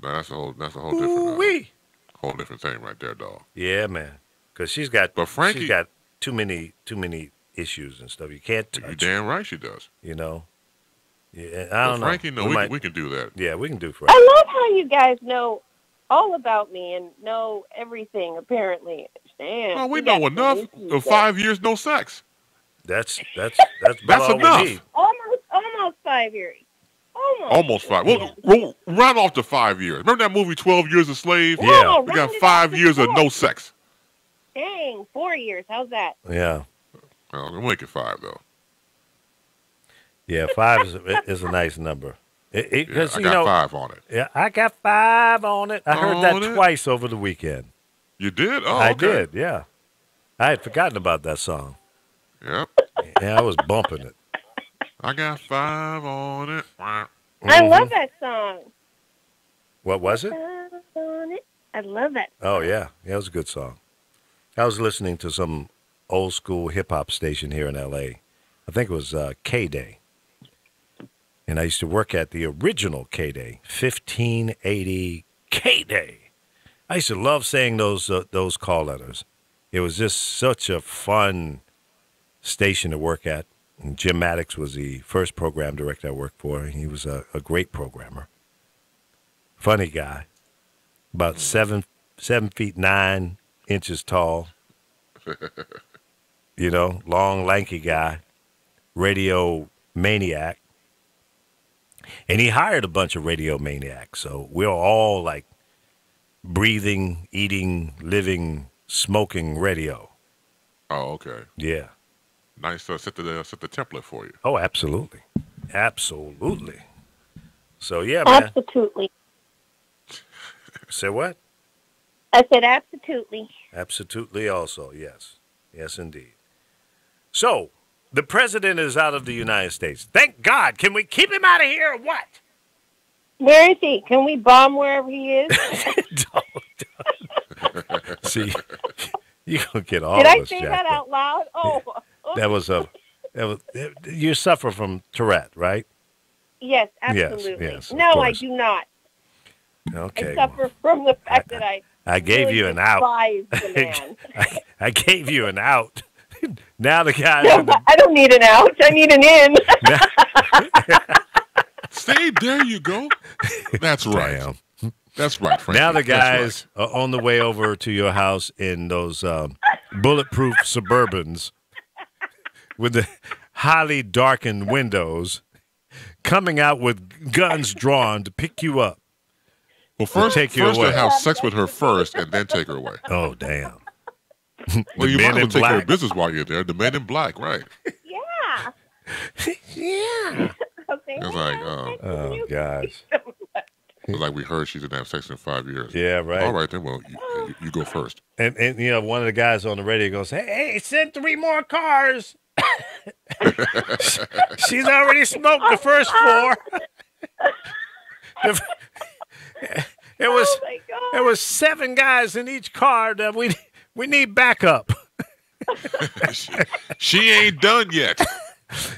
No, that's a whole different Ooh-wee. whole different thing right there, dog. Yeah, man. Because she's got Frankie- she's got too many issues and stuff. You can't You touch. damn right she does. You know. Yeah, I But don't know. Frankie, no, we can do that. Yeah, we can do Frankie. I love how you guys know all about me and know everything, apparently. Damn. Well, we you got know enough. some issues there. 5 years, no sex. That's about That's all enough. we need. Almost 5 years. Almost 5. We'll round off to 5 years. Remember that movie 12 Years a Slave? Yeah. We got 5 years of no sex. Dang, 4 years. How's that? Yeah. Well, we'll make it 5, though. Yeah, 5 is a nice number. Yeah, Because I got 5 on it. Yeah, I got 5 on it. I heard that On it? twice over the weekend. You did? Oh, I okay. did, yeah. I had forgotten about that song. Yep. Yeah, I was bumping it. I got 5 on it. I Mm-hmm. love that song. What was it? I love that. Oh, yeah. Yeah, it was a good song. I was listening to some old school hip hop station here in L.A. I think it was K-Day. And I used to work at the original K-Day, 1580 K-Day. I used to love saying those call letters. It was just such a fun station to work at. And Jim Maddox was the first program director I worked for. He was a great programmer. Funny guy. About 7 feet 9 inches tall. Long, lanky guy. Radio maniac. And he hired a bunch of radio maniacs. So we were all like breathing, eating, living, smoking radio. Oh, okay. Yeah. Nice. Set the template for you. Oh, absolutely. Absolutely. So yeah, man. Absolutely. Say what? I said absolutely. Absolutely. Also, yes, yes, indeed. So the president is out of the United States. Thank God. Can we keep him out of here or what? Where is he? Can we bomb wherever he is? Don't. See, you're gonna get all Did of I us say jacked that up. out loud? Oh, That was you suffer from Tourette, right? yes, absolutely. yes, of no, I course. do not. Okay. I suffer from the fact that I gave really you an out. despise the man. I gave you an out. Now the guys. No, I don't need an out. I need an in. See, there you go. That's right. Damn. That's right, Frankie. Now the That's right. guys are on the way over to your house in those bulletproof Suburbans with the highly darkened windows, coming out with guns drawn to pick you up. Well, first take you they'll away. have sex with her first and then take her away. Oh, damn. Well, you Men might as well in take care Black. of business while you're there. The men in black, right? Yeah. Yeah. Okay. It's like, Oh, gosh. it's like we heard she didn't have sex in 5 years. Yeah, right. All right, then, well, you go first. And one of the guys on the radio goes, hey, send 3 more cars. She's already smoked the first 4. It was Oh my God. there was 7 guys in each car that we need backup. She ain't done yet.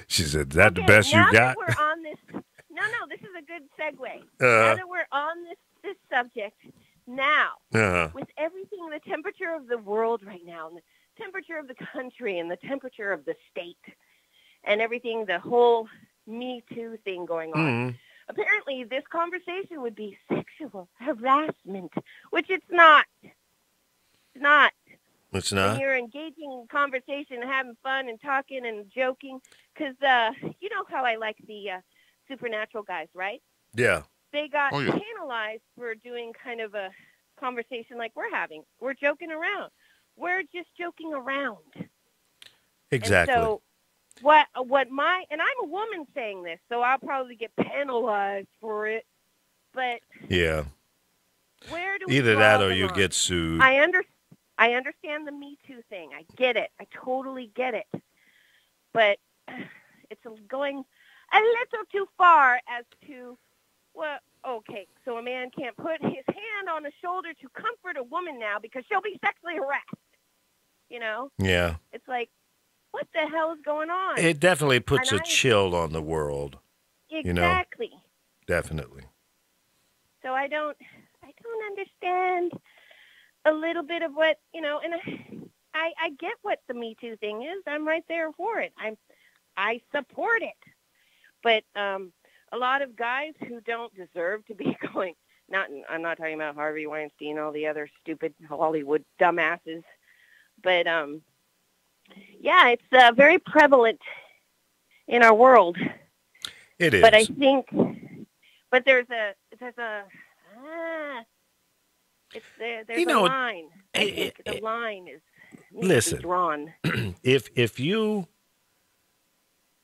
She said, "Is that the Okay, best you now got?" that we're on this, no, this is a good segue. Uh-huh. Now that we're on this subject, now Uh-huh. with everything, the temperature of the world right now, and the temperature of the country, and the temperature of the state, and everything, the whole Me Too thing going on. Mhm. Apparently, this conversation would be sexual harassment, which it's not. It's not. It's When not. you're engaging in conversation and having fun and talking and joking, because you know how I like the Supernatural guys, right? Yeah. They got Oh, yeah. penalized for doing kind of a conversation like we're having. We're joking around. We're just joking around. Exactly. And so what and I'm a woman saying this, so I'll probably get penalized for it. But yeah. where do we Either draw that or the you line? get sued. I understand the Me Too thing. I get it. I totally get it. But it's going a little too far as to, well, okay, so a man can't put his hand on the shoulder to comfort a woman now because she'll be sexually harassed. You know? Yeah. It's like, what the hell is going on? It definitely puts And a chill on the world. exactly. Definitely. So I don't understand a little bit of what, and I get what the Me Too thing is. I'm right there for it. I support it. But a lot of guys who don't deserve to be going, I'm not talking about Harvey Weinstein, all the other stupid Hollywood dumbasses. But yeah, it's very prevalent in our world. It is. But I think, there's a there's a line. I think the line needs to listen. be drawn. If you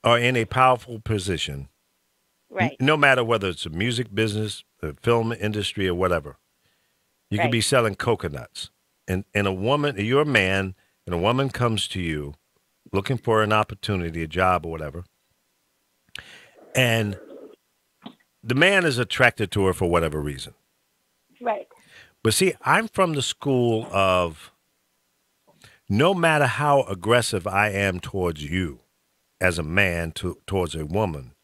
are in a powerful position, Right. no matter whether it's a music business, the film industry, or whatever, you could Right. be selling coconuts. And a woman, you're a man, and a woman comes to you looking for an opportunity, a job, or whatever, and the man is attracted to her for whatever reason. Right. But see, I'm from the school of no matter how aggressive I am towards you as a man towards a woman,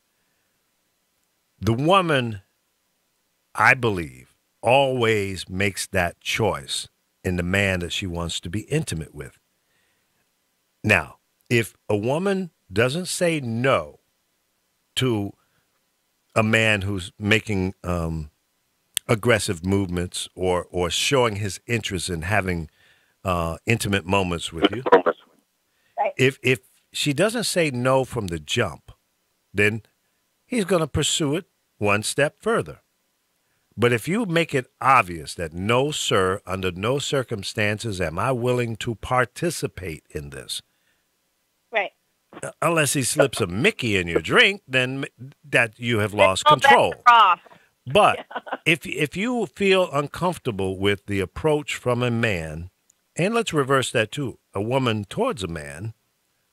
the woman, I believe, always makes that choice in the man that she wants to be intimate with. Now, if a woman doesn't say no to a man who's making aggressive movements or showing his interest in having intimate moments with you, Right. if she doesn't say no from the jump, then he's going to pursue it one step further. But if you make it obvious that no, sir, under no circumstances am I willing to participate in this, Right. Unless he slips a Mickey in your drink, then that you have lost All bets control. are off. But if you feel uncomfortable with the approach from a man, and let's reverse that too, a woman towards a man,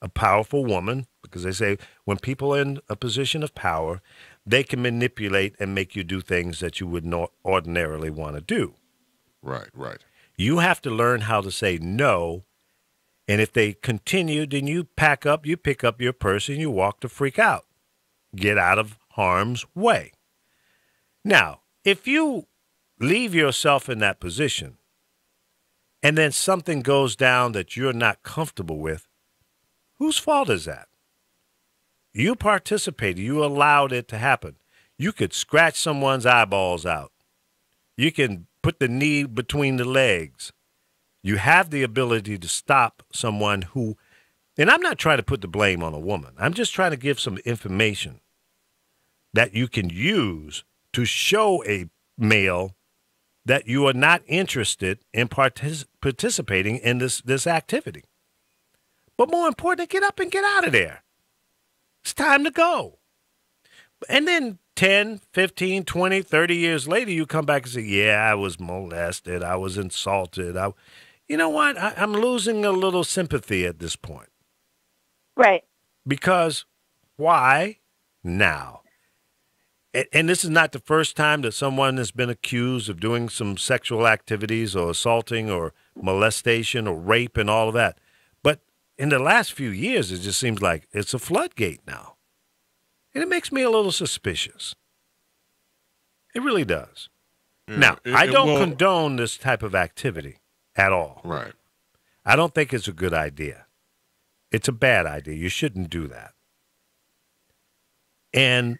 a powerful woman, because they say when people are in a position of power, they can manipulate and make you do things that you would not ordinarily want to do. Right, right. You have to learn how to say no. And if they continue, then you pack up, you pick up your purse, and you walk the freak out. Get out of harm's way. Now, if you leave yourself in that position and then something goes down that you're not comfortable with, whose fault is that? You participated. You allowed it to happen. You could scratch someone's eyeballs out. You can put the knee between the legs. You have the ability to stop someone who, and I'm not trying to put the blame on a woman. I'm just trying to give some information that you can use to show a male that you are not interested in participating in this activity. But more important, get up and get out of there. It's time to go. And then 10, 15, 20, 30 years later, you come back and say, yeah, I was molested. I was insulted. You know what? I'm losing a little sympathy at this point. Right. Because why now? And this is not the first time that someone has been accused of doing some sexual activities or assaulting or molestation or rape and all of that. But in the last few years, it just seems like it's a floodgate now. And it makes me a little suspicious. It really does. Yeah, now, I don't condone this type of activity at all. Right. I don't think it's a good idea. It's a bad idea. You shouldn't do that. And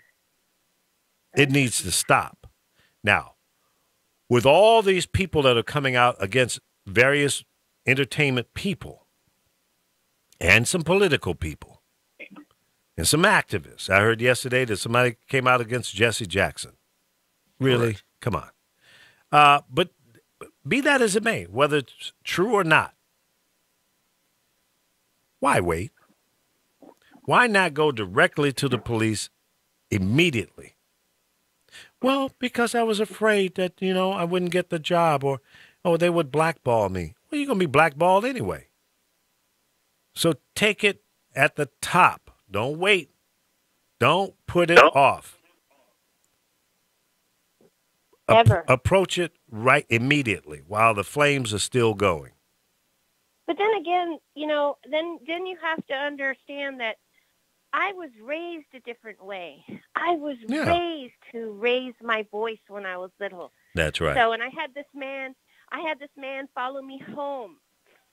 it needs to stop. Now, with all these people that are coming out against various entertainment people and some political people and some activists. I heard yesterday that somebody came out against Jesse Jackson. Really? Correct. Come on. But be that as it may, whether it's true or not, why wait? Why not go directly to the police immediately? Well, because I was afraid that, I wouldn't get the job or they would blackball me. Well, you're going to be blackballed anyway. So take it at the top. Don't wait. Don't put it off. Ever. Approach it right immediately while the flames are still going. But then again, then you have to understand that I was raised a different way. I was raised to raise my voice when I was little. That's right. So, and I had this man follow me home,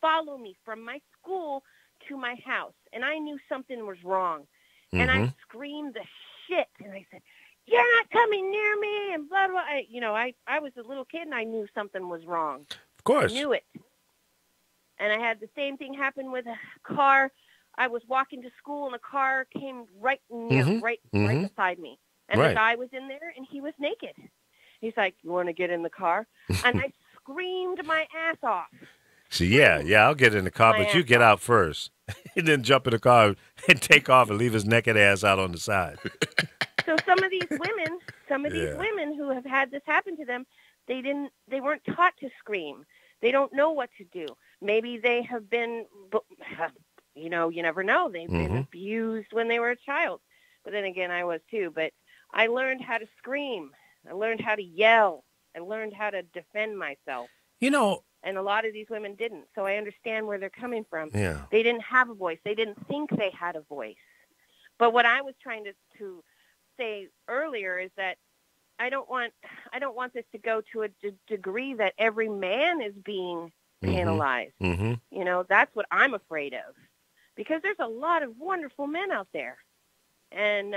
follow me from my school to my house. And I knew something was wrong. Mm-hmm. And I screamed the shit. And I said, "You're not coming near me," and blah, blah. I was a little kid and I knew something was wrong. Of course. I knew it. And I had the same thing happen with a car. I was walking to school and a car came right near, right beside me. And the guy was in there and he was naked. He's like, "You want to get in the car?" And I screamed my ass off. So yeah, I'll get in the car, but you get out first. And then jump in the car and take off and leave his naked ass out on the side. So some of these women who have had this happen to them, they weren't taught to scream. They don't know what to do. Maybe they have been, you never know. They've been abused when they were a child. But then again, I was too. But I learned how to scream. I learned how to yell. I learned how to defend myself. And a lot of these women didn't. So I understand where they're coming from. Yeah. They didn't have a voice. They didn't think they had a voice. But what I was trying to say earlier is that I don't want this to go to a degree that every man is being penalized. Mm-hmm. That's what I'm afraid of, because there's a lot of wonderful men out there, and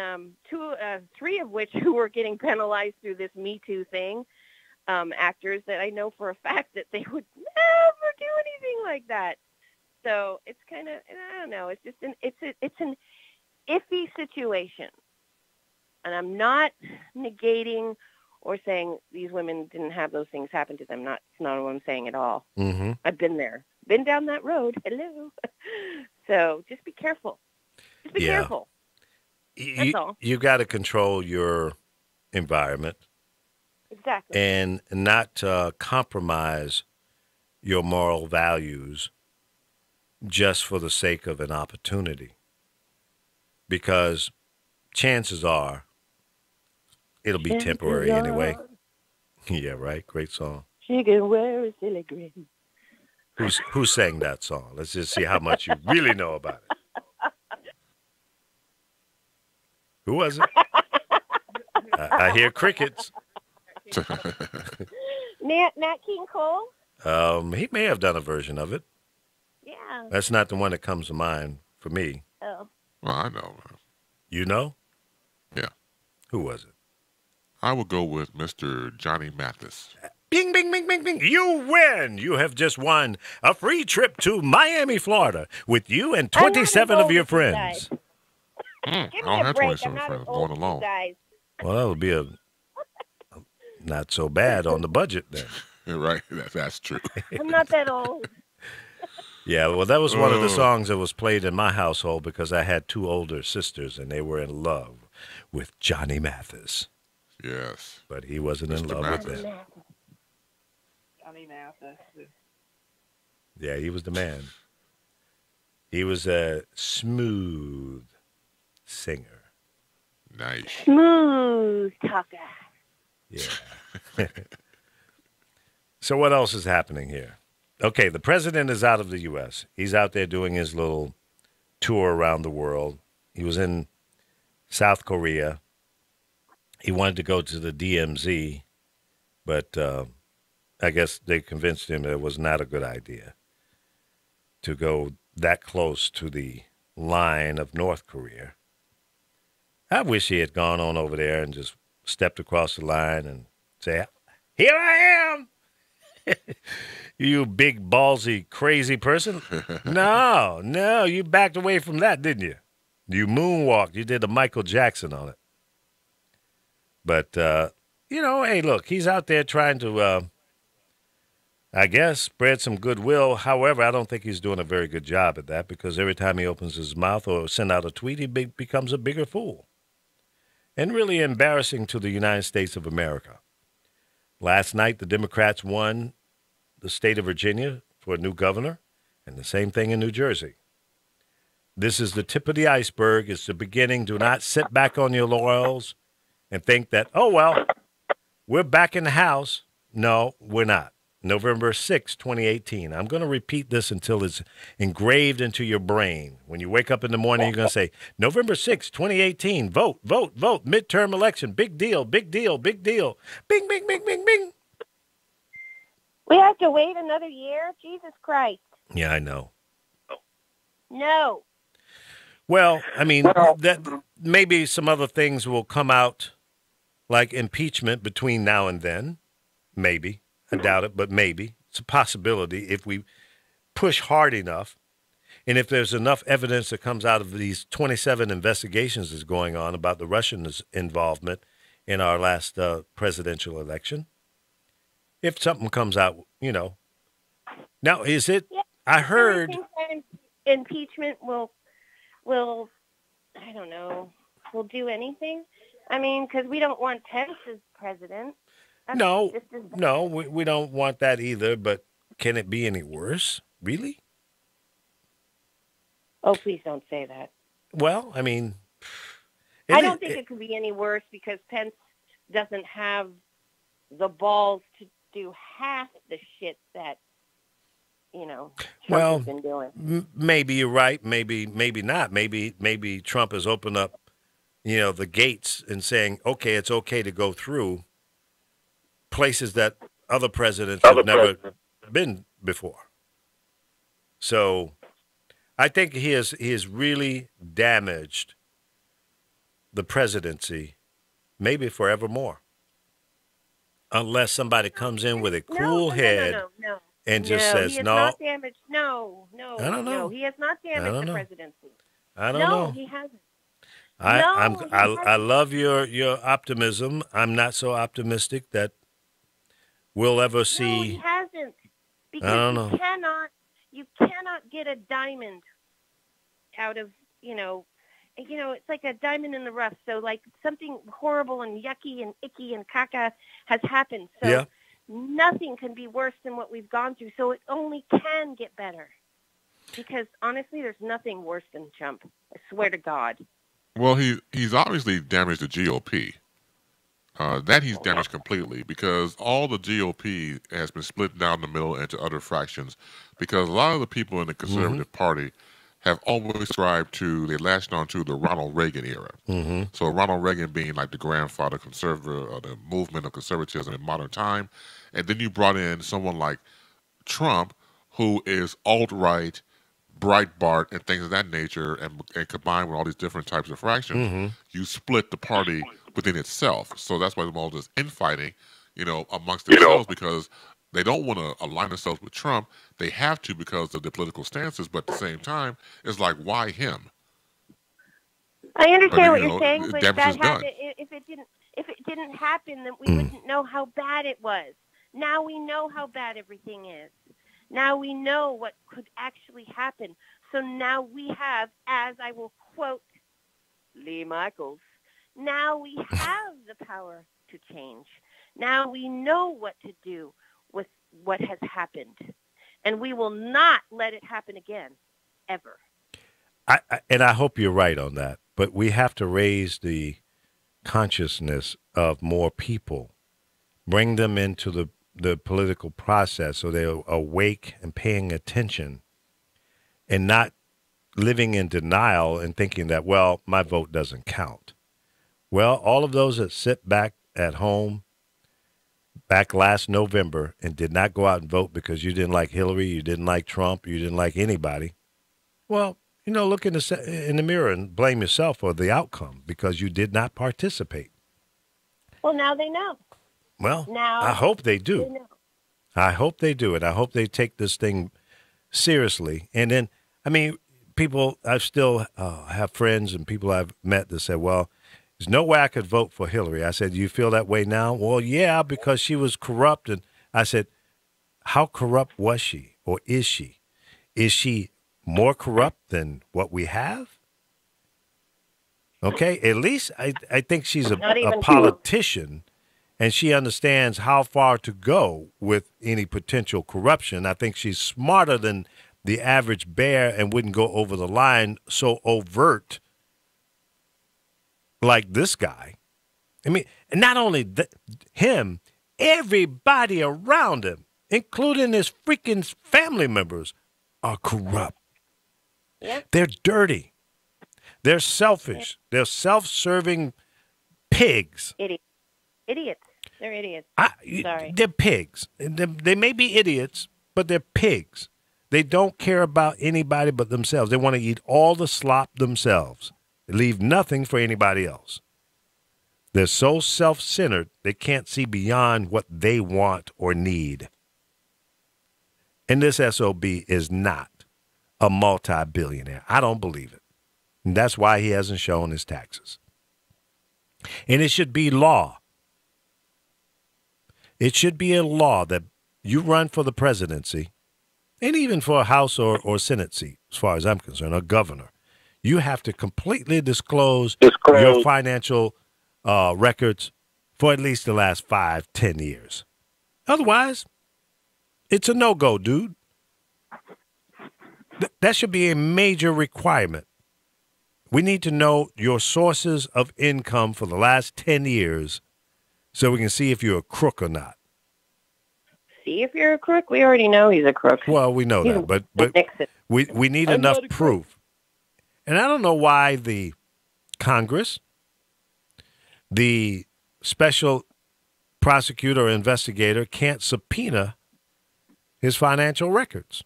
three of which who are getting penalized through this Me Too thing, actors that I know for a fact that they would never do anything like that. So it's kind of, I don't know, it's just it's an iffy situation. And I'm not negating or saying these women didn't have those things happen to them. It's not what I'm saying at all. Mm-hmm. I've been there. Been down that road. Hello. So just be careful. Just be Yeah. careful. That's You all. you got to control your environment Exactly. and not compromise your moral values just for the sake of an opportunity. Because chances are it'll be temporary anyway. Yeah, right. Great song. She can wear a silly grin. Who sang that song? Let's just see how much you really know about it. Who was it? I hear crickets. Nat King Cole? He may have done a version of it. Yeah. That's not the one that comes to mind for me. Oh. Well, I know. You know? Yeah. Who was it? I would go with Mr. Johnny Mathis. Bing, bing, bing, bing, bing. You win. You have just won a free trip to Miami, Florida with you and 27 of your friends. Give I me don't a have break. 27 I'm not friends. as I'm old going as you alone. guys. Well, that would be a not so bad on the budget then. Right? That's true. I'm not that old. Yeah, well, that was one of the songs that was played in my household because I had two older sisters and they were in love with Johnny Mathis. Yes. But he wasn't in Mr. love Mathis. with them. Johnny Mathis. Yeah, he was the man. He was a smooth singer. Nice. Smooth talker. Yeah. So what else is happening here? Okay, the president is out of the U.S. He's out there doing his little tour around the world. He was in South Korea. He wanted to go to the DMZ, but I guess they convinced him it was not a good idea to go that close to the line of North Korea. I wish he had gone on over there and just stepped across the line and say, "Here I am." You big, ballsy, crazy person. No, you backed away from that, didn't you? You moonwalked. You did a Michael Jackson on it. But, hey, look, he's out there trying to, I guess, spread some goodwill. However, I don't think he's doing a very good job at that because every time he opens his mouth or send out a tweet, he becomes a bigger fool. And really embarrassing to the United States of America. Last night, the Democrats won the state of Virginia for a new governor, and the same thing in New Jersey. This is the tip of the iceberg. It's the beginning. Do not sit back on your laurels and think that, oh, well, we're back in the house. No, we're not. November 6, 2018. I'm going to repeat this until it's engraved into your brain. When you wake up in the morning, you're going to say, November 6, 2018, vote, vote, vote, midterm election, big deal, big deal, big deal. Bing, bing, bing, bing, bing. We have to wait another year? Jesus Christ. Yeah, I know. No. Well, I mean, that maybe some other things will come out, like impeachment between now and then. Maybe. I doubt it, but maybe. It's a possibility if we push hard enough. And if there's enough evidence that comes out of these 27 investigations that's going on about the Russian involvement in our last presidential election. If something comes out, Now, is it? Yeah. I heard. Do you think that impeachment will, I don't know, will do anything? I mean, because we don't want Pence as president. No, we don't want that either, but can it be any worse? Really? Oh, please don't say that. Well, I mean... I don't think it could be any worse because Pence doesn't have the balls to do half the shit that, Trump has been doing. Maybe you're right. Maybe not. Maybe Trump has opened up, the gates and saying, okay, it's okay to go through places that other presidents have never been before. So I think he has really damaged the presidency, maybe forevermore. Unless somebody comes in with a cool head and just says, he has no. Not damaged. No. I don't know. No, he has not damaged the presidency. I don't know. No, he hasn't. I love your optimism. I'm not so optimistic that we'll ever see. No, he hasn't. Because I don't know. You cannot get a diamond out of, it's like a diamond in the rough. So like something horrible and yucky and icky and caca has happened. So nothing can be worse than what we've gone through. So it only can get better. Because honestly, there's nothing worse than Trump. I swear to God. Well, he's obviously damaged the GOP. That he's damaged completely because all the GOP has been split down the middle into other fractions because a lot of the people in the Conservative Party have always subscribed to, they latched on to the Ronald Reagan era. So Ronald Reagan being like the grandfather conservative of the movement of conservatism in modern time. And then you brought in someone like Trump, who is alt-right, Breitbart, and things of that nature, and combined with all these different types of fractions, you split the party within itself. So that's why there's all this infighting, amongst themselves because they don't want to align themselves with Trump. They have to because of their political stances, but at the same time, it's like, why him? I understand what you're saying, but damage is done. if it didn't happen, then we wouldn't know how bad it was. Now we know how bad everything is. Now we know what could actually happen. So now we have, as I will quote Lee Michaels, now we have the power to change. Now we know what to do with what has happened. And we will not let it happen again, ever. I hope you're right on that. But we have to raise the consciousness of more people, bring them into the political process so they're awake and paying attention and not living in denial and thinking that, well, my vote doesn't count. Well, all of those that sit back at home back last November and did not go out and vote because you didn't like Hillary, you didn't like Trump, you didn't like anybody, well, look in the mirror and blame yourself for the outcome because you did not participate. Well, now they know. Well, now I hope they do. I hope they do it. I hope they take this thing seriously. And then, people, I still have friends and people I've met that say, well, there's no way I could vote for Hillary. I said, you feel that way now? Well, yeah, because she was corrupt. And I said, how corrupt was she or is she? Is she more corrupt than what we have? Okay, at least I think she's a politician. And she understands how far to go with any potential corruption. I think she's smarter than the average bear and wouldn't go over the line so overt like this guy. And not only him, everybody around him, including his freaking family members, are corrupt. Yeah. They're dirty. They're selfish. They're self-serving pigs. Idiots. They're idiots. Sorry. They're pigs. They may be idiots, but they're pigs. They don't care about anybody but themselves. They want to eat all the slop themselves. They leave nothing for anybody else. They're so self-centered, they can't see beyond what they want or need. And this SOB is not a multi-billionaire. I don't believe it. And that's why he hasn't shown his taxes. And it should be law. It should be a law that you run for the presidency and even for a House or Senate seat, as far as I'm concerned, or governor. You have to completely disclose your financial records for at least the last 5-10 years. Otherwise, it's a no-go, dude. That should be a major requirement. We need to know your sources of income for the last 10 years so we can see if you're a crook or not. See if you're a crook? We already know he's a crook. Well, we know that, but we need enough proof. And I don't know why the Congress, the special prosecutor or investigator can't subpoena his financial records.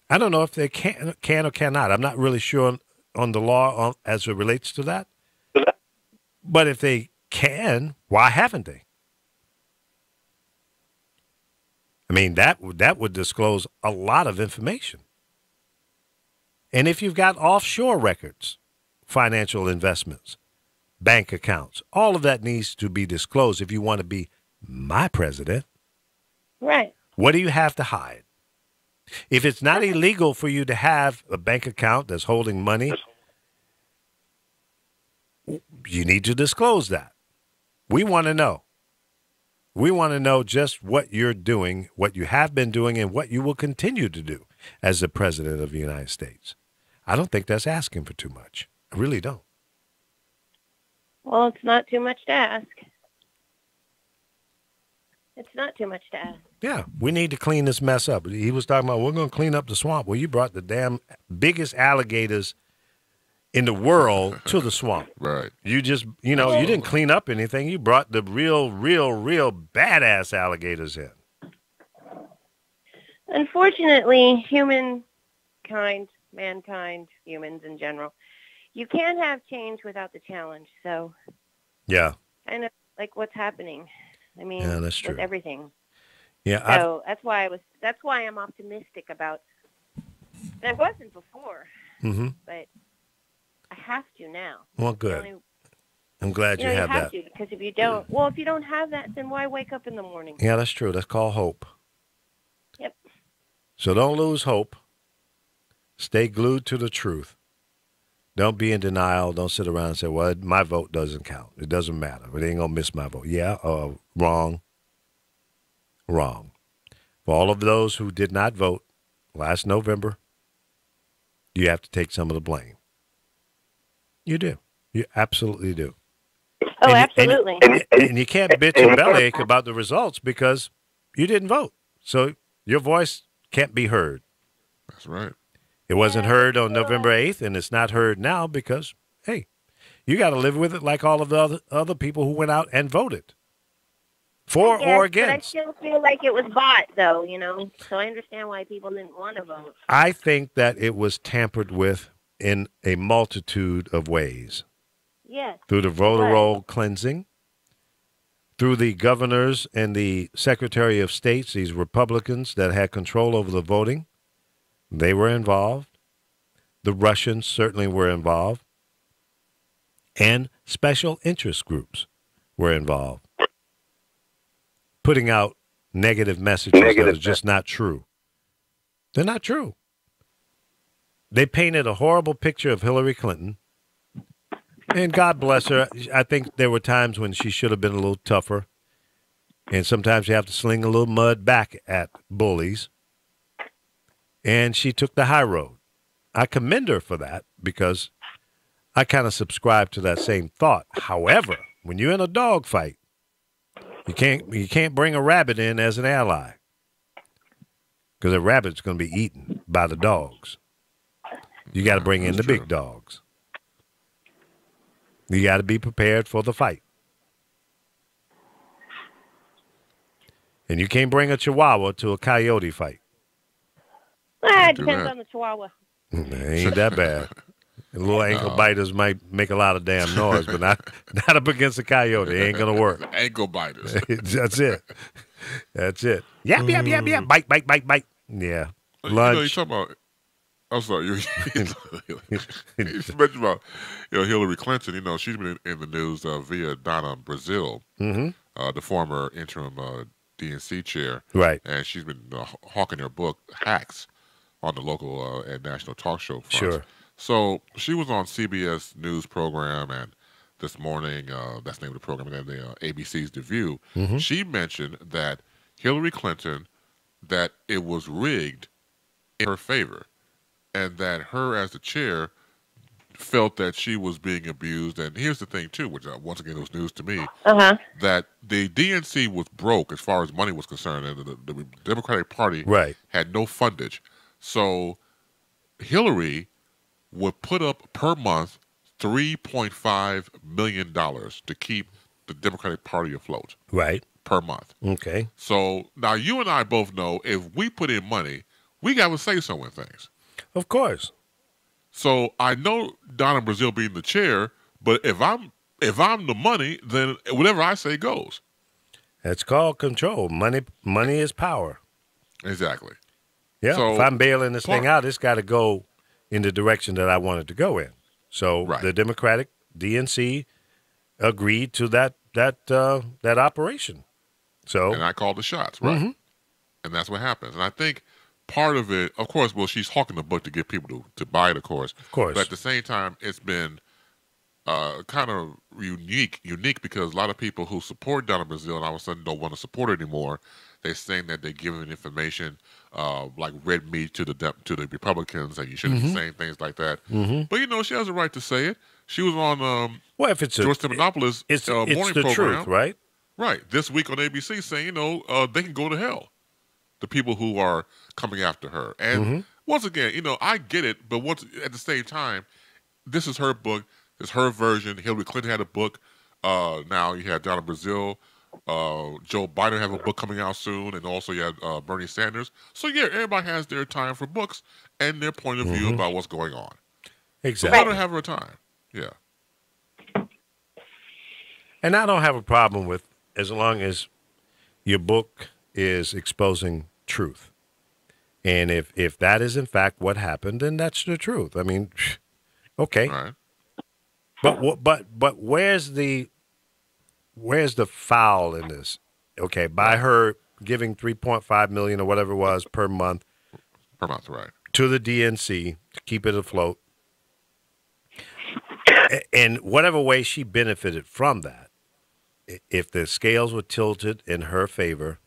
I don't know if they can or cannot. I'm not really sure on the law as it relates to that. But if they can, why haven't they? That would disclose a lot of information. And if you've got offshore records, financial investments, bank accounts, all of that needs to be disclosed if you want to be my president. Right. What do you have to hide? If it's not illegal for you to have a bank account that's holding money, you need to disclose that. We want to know. We want to know just what you're doing, what you have been doing, and what you will continue to do as the president of the United States. I don't think that's asking for too much. I really don't. Well, it's not too much to ask. It's not too much to ask. Yeah, we need to clean this mess up. He was talking about, we're going to clean up the swamp. Well, you brought the damn biggest alligators in the world to the swamp. Right. You just, you didn't clean up anything. You brought the real badass alligators in. Unfortunately, mankind, humans in general, you can't have change without the challenge. So, yeah, kind of like what's happening. I mean, yeah, that's true. With everything. Yeah. So that's why I'm optimistic about. And I wasn't before, but I have to now. Well, good. I'm glad you have that. To, because if you don't have that, then why wake up in the morning? Yeah, that's true. That's called hope. Yep. So don't lose hope. Stay glued to the truth. Don't be in denial. Don't sit around and say, well, my vote doesn't count. It doesn't matter. It ain't going to miss my vote. Yeah, wrong. Wrong. For all of those who did not vote last November, you have to take some of the blame. You do. You absolutely do. Oh, absolutely. And you can't bitch and bellyache about the results because you didn't vote. So your voice can't be heard. That's right. It wasn't heard on November 8th, and it's not heard now because, hey, you got to live with it like all of the other people who went out and voted. For or against. But I still feel like it was bought, though, So I understand why people didn't want to vote. I think that it was tampered with in a multitude of ways. Yes. Through the voter roll cleansing, through the governors and the Secretary of States, these Republicans that had control over the voting, they were involved. The Russians certainly were involved. And special interest groups were involved. Putting out negative messages that are just not true. They're not true. They painted a horrible picture of Hillary Clinton. And God bless her. I think there were times when she should have been a little tougher. And sometimes you have to sling a little mud back at bullies. And she took the high road. I commend her for that because I kind of subscribe to that same thought. However, when you're in a dogfight, you can't bring a rabbit in as an ally because a rabbit's going to be eaten by the dogs. You got to bring in the big dogs. You got to be prepared for the fight. And you can't bring a chihuahua to a coyote fight. It depends on the chihuahua. It ain't that bad. And little ankle biters might make a lot of damn noise, but not up against a coyote. It ain't going to work. Ankle biters. That's it. That's it. Yap, yap, yap, yap. Bite, bite, bite, bite. Yeah. Lunch. You're talking about, I'm sorry. You mentioned about Hillary Clinton. She's been in the news via Donna Brazile, the former interim DNC chair. Right. And she's been hawking her book, Hacks, on the local and national talk show front. Sure. So she was on CBS News program, and this morning, that's the name of the program, and then ABC's The View, she mentioned that Hillary Clinton, that it was rigged in her favor, and that her as the chair felt that she was being abused. And here's the thing, too, which once again was news to me, that the DNC was broke as far as money was concerned, and the Democratic Party had no fundage. So Hillary would put up per month $3.5 million to keep the Democratic Party afloat. Right. Per month. Okay. So now you and I both know if we put in money, we got to say so in things. Of course. So I know Donna Brazile being the chair, but if I'm the money, then whatever I say goes. That's called control. Money is power. Exactly. Yeah. So, if I'm bailing this thing out, it's got to go in the direction that I want it to go in. So the Democratic DNC agreed to that operation. So and I called the shots, right? And that's what happens. And I think part of it, of course, well, she's hawking the book to get people to buy it, of course. Of course. But at the same time, it's been kind of unique because a lot of people who support Donna Brazile and all of a sudden don't want to support her anymore. They're saying that they're giving information like red meat to the Republicans, and you shouldn't be saying things like that. But you know, she has a right to say it. She was on well, if it's George Stephanopoulos' it's morning the program, truth, right? Right, this week on ABC, saying, you know, they can go to hell. The people who are coming after her. And once again, you know, I get it, but at the same time, this is her book. It's her version. Hillary Clinton had a book. Now you have Donna Brazile. Joe Biden have a book coming out soon. And also you have Bernie Sanders. So, yeah, everybody has their time for books and their point of view about what's going on. Exactly. So let her have her time. Yeah. And I don't have a problem with as long as your book is exposing truth. And if that is in fact what happened, then that's the truth. I mean, okay. Right. But where's the foul in this? Okay, by her giving $3.5 million or whatever it was per month. Per month, right. To the DNC to keep it afloat. And whatever way she benefited from that, if the scales were tilted in her favor,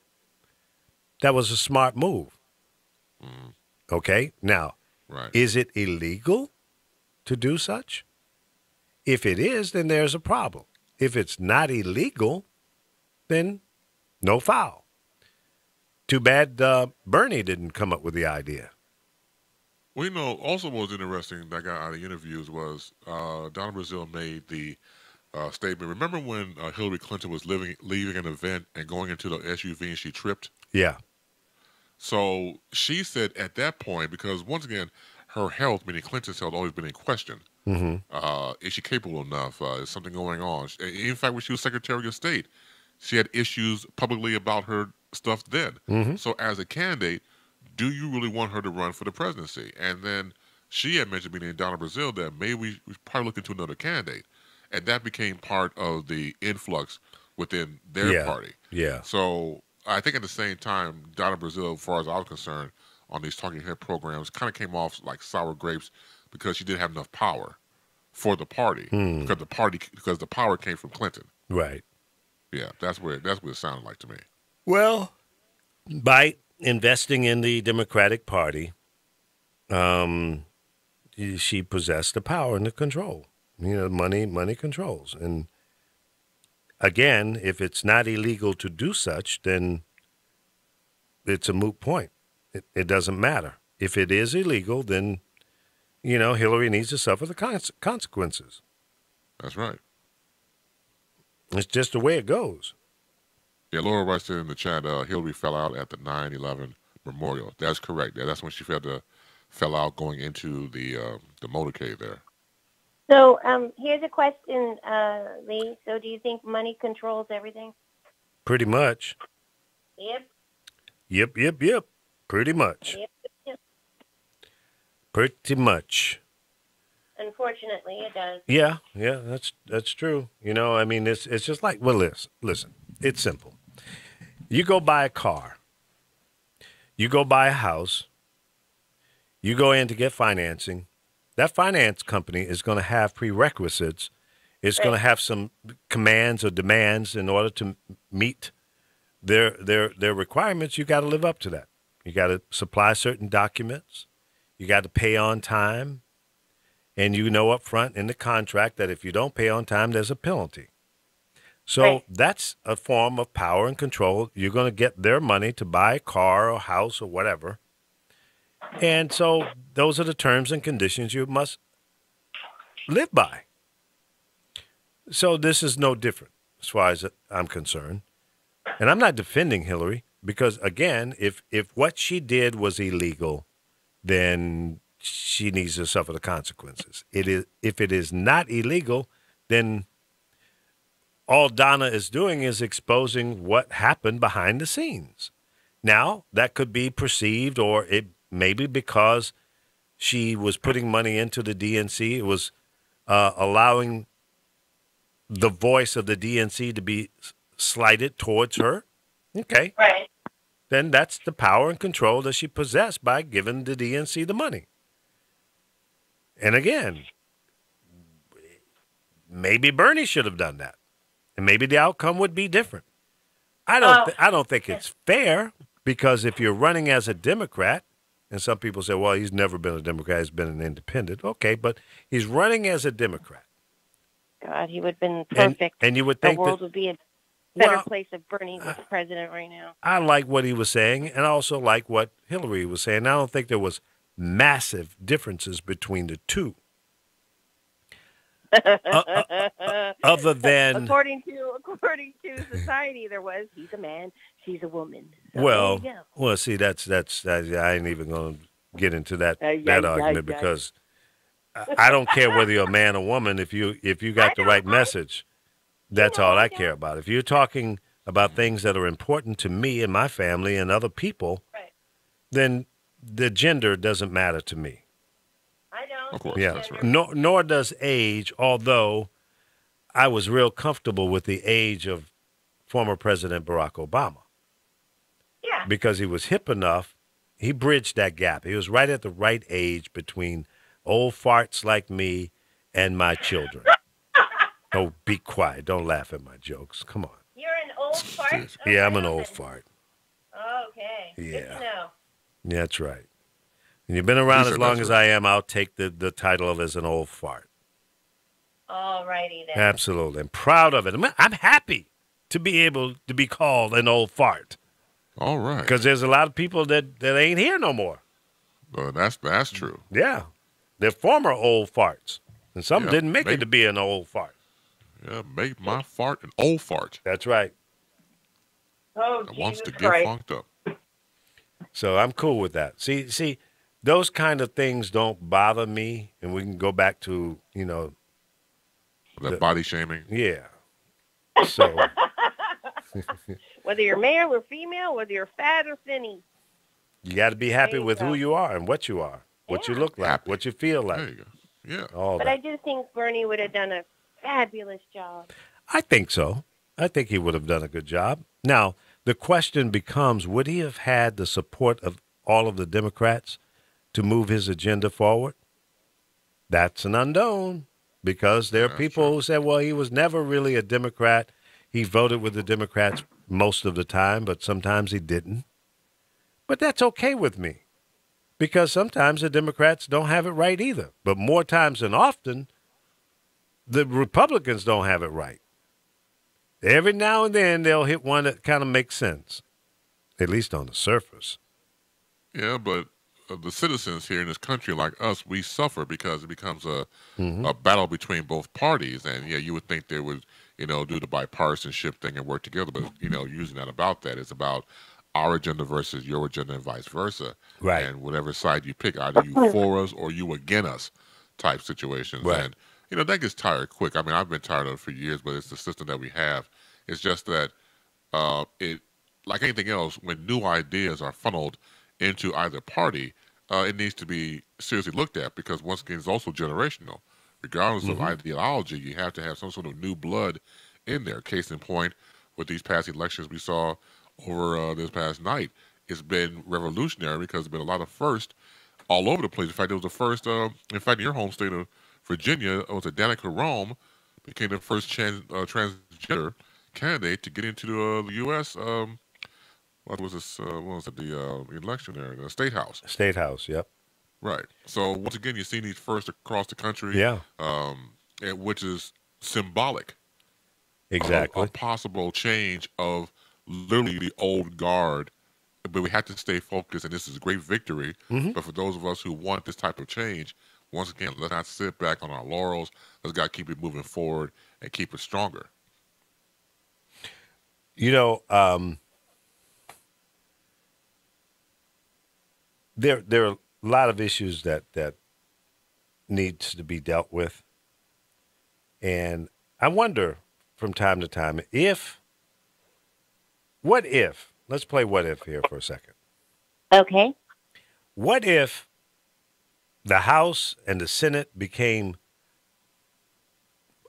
that was a smart move. Okay? Now, is it illegal to do such? If it is, then there's a problem. If it's not illegal, then no foul. Too bad Bernie didn't come up with the idea. Well, you know, also what was interesting that got out of interviews was Donna Brazile made the statement. Remember when Hillary Clinton was leaving an event and going into the SUV and she tripped? Yeah. So she said at that point, because once again, her health, meaning Clinton's health, always been in question. Is she capable enough? Is something going on? In fact, when she was Secretary of State, she had issues publicly about her stuff then. So as a candidate, do you really want her to run for the presidency? And then she had mentioned, meaning Donna Brazile, that maybe we probably look into another candidate. And that became part of the influx within their party. Yeah. So I think at the same time, Donna Brazile, as far as I was concerned, on these talking head programs, kind of came off like sour grapes because she didn't have enough power for the party because the power came from Clinton. Right. Yeah, that's what it sounded like to me. Well, by investing in the Democratic Party, she possessed the power and the control. You know, money controls. And again, if it's not illegal to do such, then it's a moot point. It doesn't matter. If it is illegal, then, you know, Hillary needs to suffer the consequences. That's right. It's just the way it goes. Yeah, Laura writes in the chat, Hillary fell out at the 9/11 memorial. That's correct. Yeah, that's when she fell out going into the motorcade there. So here's a question, Lee. So do you think money controls everything? Pretty much. Yep. Yep. Pretty much. Yep. Pretty much. Unfortunately, it does. Yeah, that's true. You know, I mean, it's just like, well, listen, it's simple. You go buy a car. You go buy a house. You go in to get financing. That finance company is going to have prerequisites. It's going to have some commands or demands in order to meet their requirements. You got to live up to that. You got to supply certain documents. You got to pay on time. And you know up front in the contract that if you don't pay on time, there's a penalty. So that's a form of power and control. You're going to get their money to buy a car or house or whatever. And so those are the terms and conditions you must live by. So this is no different as far as I'm concerned. And I'm not defending Hillary because, again, if what she did was illegal, then she needs to suffer the consequences. If it is not illegal, then all Donna is doing is exposing what happened behind the scenes. Now, that could be perceived, or it maybe because she was putting money into the DNC, it was allowing the voice of the DNC to be slighted towards her. Okay. Right. then that's the power and control that she possessed by giving the DNC the money. And again, maybe Bernie should have done that, and maybe the outcome would be different. I don't think it's fair, because if you're running as a Democrat, and some people say, well, he's never been a Democrat, he's been an independent. Okay, but he's running as a Democrat. God, he would have been perfect. And you would think the world would be a better place if Bernie was president right now. I like what he was saying, and I also like what Hillary was saying. I don't think there was massive differences between the two. Other than according to society, there was. He's a man, she's a woman. So well, see, that's I ain't even going to get into that argument because I don't care whether you're a man or woman. If you got the right message, that's all I care about. If you're talking about things that are important to me and my family and other people, then the gender doesn't matter to me. I don't. Of course, yeah. that's right. Nor does age, although I was real comfortable with the age of former President Barack Obama. Yeah. Because he was hip enough, he bridged that gap. He was right at the right age between old farts like me and my children. Oh, be quiet. Don't laugh at my jokes. Come on. You're an old fart? Yeah, I'm an old fart. Okay. Yeah. Good to know. That's right. And you've been around as long as I am, I'll take the title of as an old fart. All righty then. Absolutely. I'm proud of it. I'm happy to be able to be called an old fart. All right. Because there's a lot of people that ain't here no more. That's true. Yeah. They're former old farts. And some didn't make it to be an old fart. Yeah, make my fart an old fart. That's right. Oh, That wants to Jesus get Christ. funked up. So I'm cool with that. See, those kind of things don't bother me. And we can go back to, That body shaming. yeah. So Whether you're male or female, whether you're fat or thinny. you got to be happy There you with go. who you are and what you are, what you look like, Happy. what you feel There like. you go. Yeah. All But that. I do think Bernie would have done a fabulous job. I think so. I think he would have done a good job. Now, the question becomes, would he have had the support of all of the Democrats to move his agenda forward? That's an unknown, because there are people who say, well, he was never really a Democrat. He voted with the Democrats most of the time, but sometimes he didn't. But that's okay with me, because sometimes the Democrats don't have it right either. But more times than often, the Republicans don't have it right. Every now and then they'll hit one that kind of makes sense, at least on the surface. Yeah, but the citizens here in this country, like us, we suffer because it becomes a battle between both parties. And yeah, you would think they would, do the bipartisanship thing and work together. But usually not about that. It's about our agenda versus your agenda and vice versa. Right. And whatever side you pick, either you for us or you against us type situations. Right. And that gets tired quick. I mean, I've been tired of it for years, but it's the system that we have. It's just that it, like anything else, when new ideas are funneled into either party, it needs to be seriously looked at, because once again, it's also generational. Regardless of ideology, you have to have some sort of new blood in there. Case in point, with these past elections we saw over this past night, it's been revolutionary because there's been a lot of firsts all over the place. In fact, it was the first, in your home state of Virginia, it was Danica Rome became the first transgender candidate to get into the U.S. What was this? What was it? The election there, the State House. State House, yep. Right. So once again, you're seeing these first across the country. Yeah. Which is symbolic. Exactly. Of a possible change of literally the old guard. But we have to stay focused, and this is a great victory. But for those of us who want this type of change, once again, let's not sit back on our laurels. Let's got to keep it moving forward and keep it stronger. There are a lot of issues that needs to be dealt with. And I wonder from time to time let's play what if here for a second. Okay. What if the House and the Senate became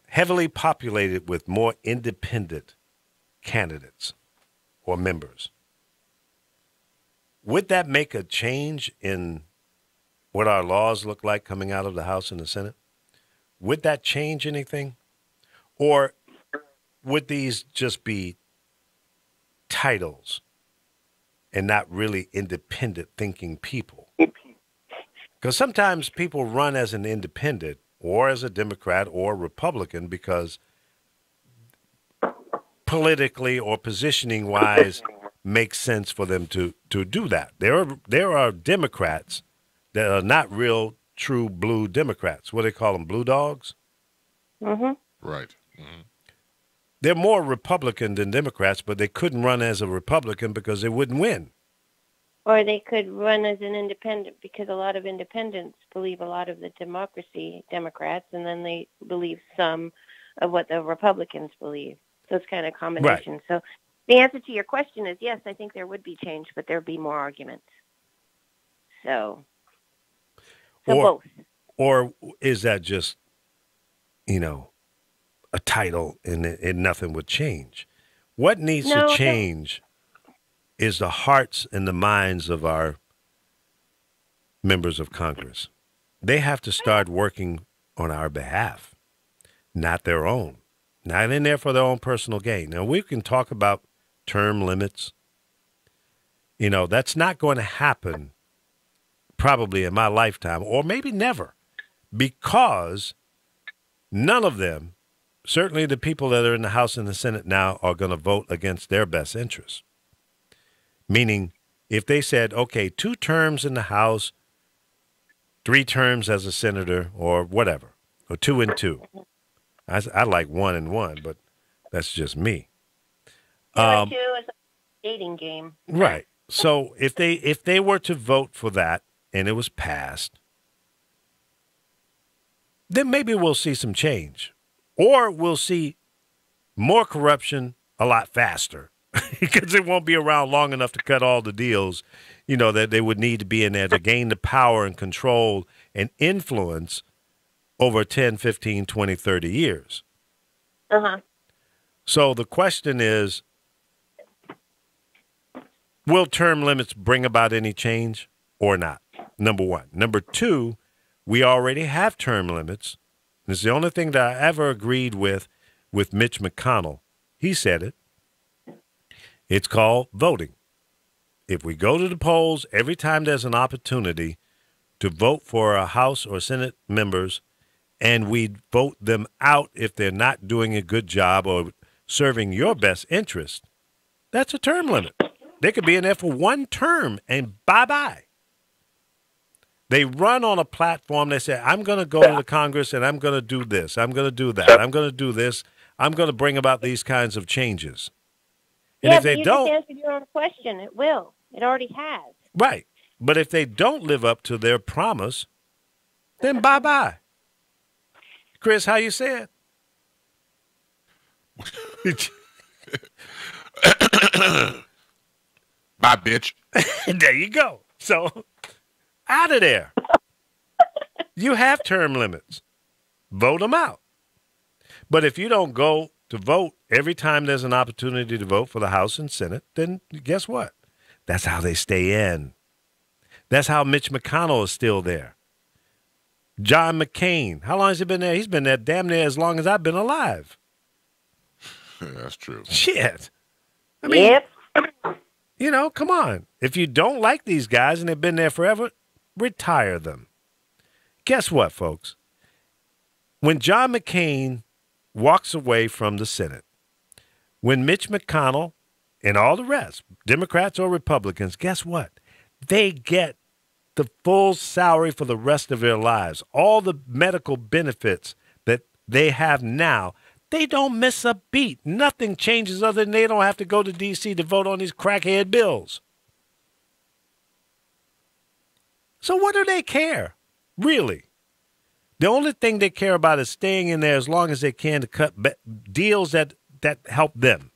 heavily populated with more independent candidates or members? would that make a change in what our laws look like coming out of the House and the Senate? Would that change anything? Or would these just be titles and not really independent thinking people? Because sometimes people run as an independent or as a Democrat or Republican because politically or positioning wise makes sense for them to do that. There are Democrats that are not real true blue Democrats. What do they call them? Blue dogs? Mm-hmm. Right. Mm-hmm. They're more Republican than Democrats, but they couldn't run as a Republican because they wouldn't win. Or they could run as an independent because a lot of independents believe a lot of the Democrats, and then they believe some of what the Republicans believe. So it's kind of a combination. Right. So the answer to your question is yes, I think there would be change, but there would be more arguments. So both. Or is that just, a title and nothing would change? What needs to change is the hearts and the minds of our members of Congress. They have to start working on our behalf, not their own, not in there for their own personal gain. Now, we can talk about term limits. That's not going to happen probably in my lifetime, or maybe never, because none of them, certainly the people that are in the House and the Senate now, are going to vote against their best interests. Meaning, if they said, okay, 2 terms in the House, 3 terms as a senator, or whatever, or 2 and 2. I like 1 and 1, but that's just me. 2 and 2 is a dating game. Right. So if they were to vote for that and it was passed, then maybe we'll see some change. Or we'll see more corruption a lot faster because it won't be around long enough to cut all the deals, that they would need to be in there to gain the power and control and influence over 10, 15, 20, 30 years. Uh-huh. So the question is, will term limits bring about any change or not? Number one. Number two, we already have term limits. It's the only thing that I ever agreed with Mitch McConnell. He said it. It's called voting. If we go to the polls every time there's an opportunity to vote for a House or Senate members, and we vote them out if they're not doing a good job or serving your best interest, that's a term limit. They could be in there for 1 term and bye-bye. They run on a platform. They say, I'm going to go to the Congress and I'm going to do this. I'm going to do that. I'm going to do this. I'm going to bring about these kinds of changes. And if they don't, just answered your own question. It will. It already has. Right. But if they don't live up to their promise, then bye-bye. Chris, how you say it? Bye, bitch. There you go. So, out of there. You have term limits. Vote them out. But if you don't go to vote every time there's an opportunity to vote for the House and Senate, then guess what? That's how they stay in. That's how Mitch McConnell is still there. John McCain, how long has he been there? He's been there damn near as long as I've been alive. Yeah, that's true. Shit. I mean, Yep. Come on. If you don't like these guys and they've been there forever, retire them. Guess what, folks? When John McCain walks away from the Senate, when Mitch McConnell and all the rest, Democrats or Republicans, guess what? They get the full salary for the rest of their lives. All the medical benefits that they have now, they don't miss a beat. Nothing changes other than they don't have to go to D.C. to vote on these crackhead bills. So what do they care? Really? The only thing they care about is staying in there as long as they can to cut deals that help them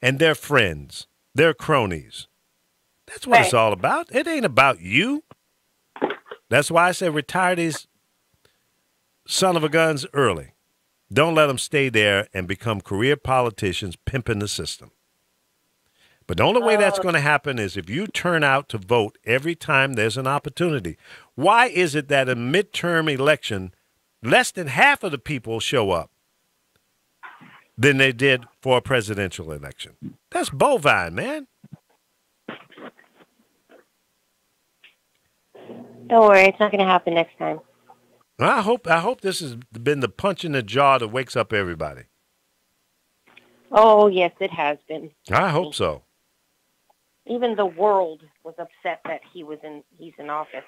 and their friends, their cronies. That's what it's all about. It ain't about you. That's why I say retire these son of a guns early. Don't let them stay there and become career politicians pimping the system. But the only way that's going to happen is if you turn out to vote every time there's an opportunity. Why is it that a midterm election, less than half of the people show up than they did for a presidential election? That's bovine, man. Don't worry, it's not going to happen next time. I hope this has been the punch in the jaw that wakes up everybody. Oh, yes, it has been. I hope so. Even the world was upset that he's in office.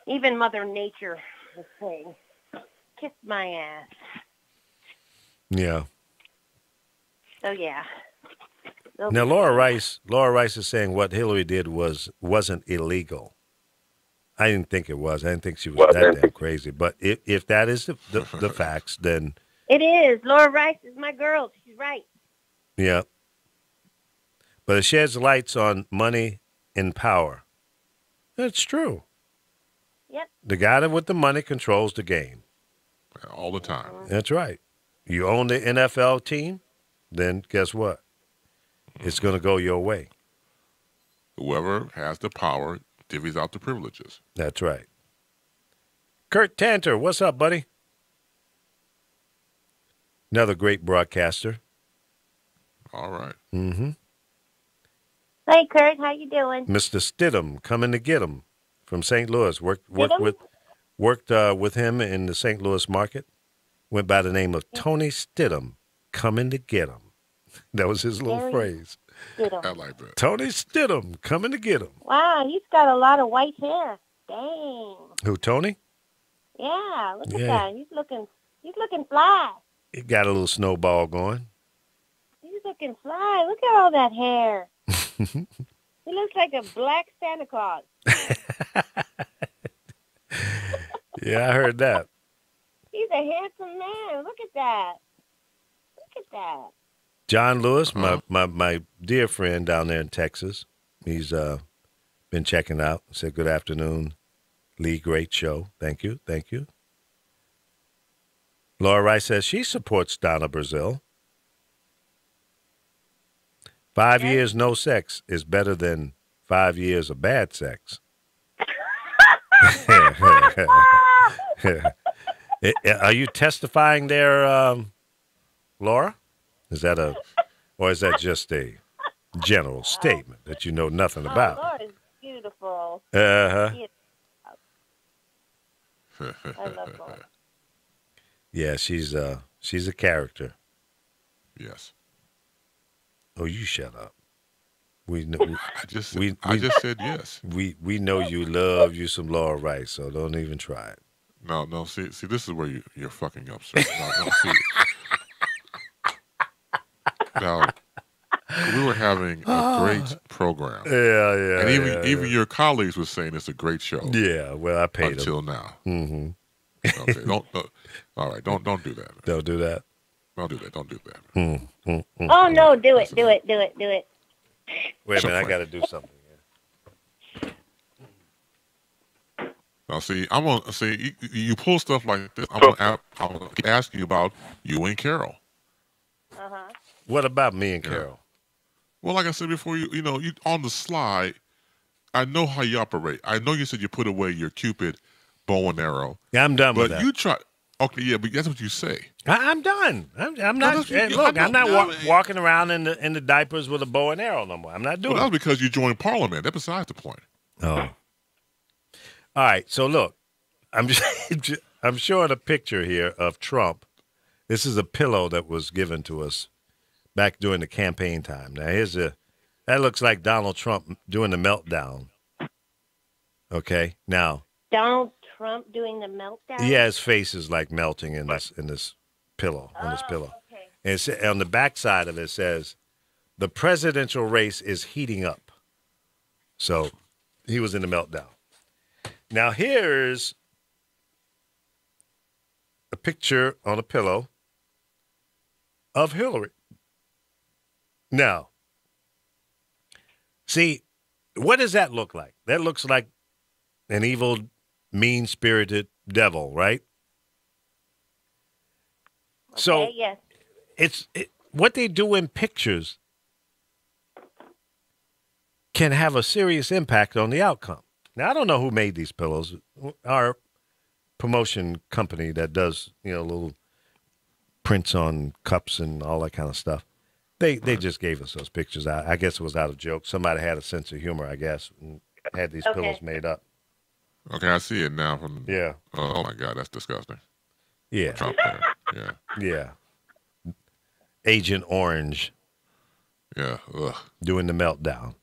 Even Mother Nature was saying, kiss my ass. Yeah. So, yeah. Now, Laura Rice is saying what Hillary did wasn't illegal. I didn't think it was. I didn't think she was that damn crazy. But if that is the facts, then... It is. Laura Rice is my girl. She's right. Yeah. But it sheds lights on money and power. That's true. Yep. The guy with the money controls the game. All the time. That's right. You own the NFL team, then guess what? It's going to go your way. Whoever has the power divvies out the privileges. That's right. Kurt Tanter, what's up, buddy? Another great broadcaster. All right. Mm-hmm. Hey, Kurt, how you doing? Mr. Stidham, coming to get him from St. Louis. Worked with him in the St. Louis market. Went by the name of Tony Stidham, coming to get him. That was his little phrase. Stidham. I like that. Tony Stidham, coming to get him. Wow, he's got a lot of white hair. Dang. Who, Tony? Yeah, look at that. He's looking fly. He got a little snowball going. He's looking fly. Look at all that hair. He looks like a black Santa Claus. Yeah, I heard that. He's a handsome man. Look at that. Look at that. John Lewis, my dear friend down there in Texas, he's been checking out. Said good afternoon, Lee. Great show. Thank you. Laura Rice says she supports Donna Brazil. 5 years no sex is better than 5 years of bad sex. Are you testifying there, Laura? Is that or is that just a general statement that you know nothing about? Lord is beautiful. Uh-huh. I love Lord. Yeah, she's a character. Yes. Oh, you shut up. We know. I just said yes. We know you love you some Laura Rice, so don't even try it. No. See, this is where you're fucking up, sir. No, see. Now, we were having a great program. Yeah. And even your colleagues were saying it's a great show. Yeah, well, I paid until them. now. Mm-hmm. Okay, all right, don't do that. Don't do that. Don't do that. Oh, no, do it. Wait a minute, I got to do something here. Now, see, I'm gonna see you pull stuff like this. I'm gonna ask you about you and Carol. What about me and Carol? Well, like I said before, you on the slide. I know how you operate. I know you said you put away your Cupid bow and arrow. Yeah, I'm done with that. that. But you try. Okay, yeah, but that's what you say. I'm done. I'm not. I'm not walking around in the diapers with a bow and arrow no more. I'm not doing. Well, that's because you joined Parliament. That's besides the point. Oh. All right. So look, I'm showing a picture here of Trump. This is a pillow that was given to us back during the campaign time. Now that looks like Donald Trump doing the meltdown. Okay. Now. Donald Trump doing the meltdown? Yeah, his face is like melting in this pillow, on this pillow. Okay. And it's, on the back side of it says, the presidential race is heating up. So he was in the meltdown. Now here's a picture on a pillow of Hillary. Now, see, what does that look like? That looks like an evil, mean-spirited devil, right? Okay, So yes. it's what they do in pictures can have a serious impact on the outcome. Now, I don't know who made these pillows. Our promotion company that does, little prints on cups and all that kind of stuff. They just gave us those pictures. I guess it was out of joke. Somebody had a sense of humor, I guess, and had these pillows made up. Okay, I see it now. Yeah. Oh my God, that's disgusting. Yeah. Trump there. Yeah. Yeah. Agent Orange. Yeah. Ugh. Doing the meltdown.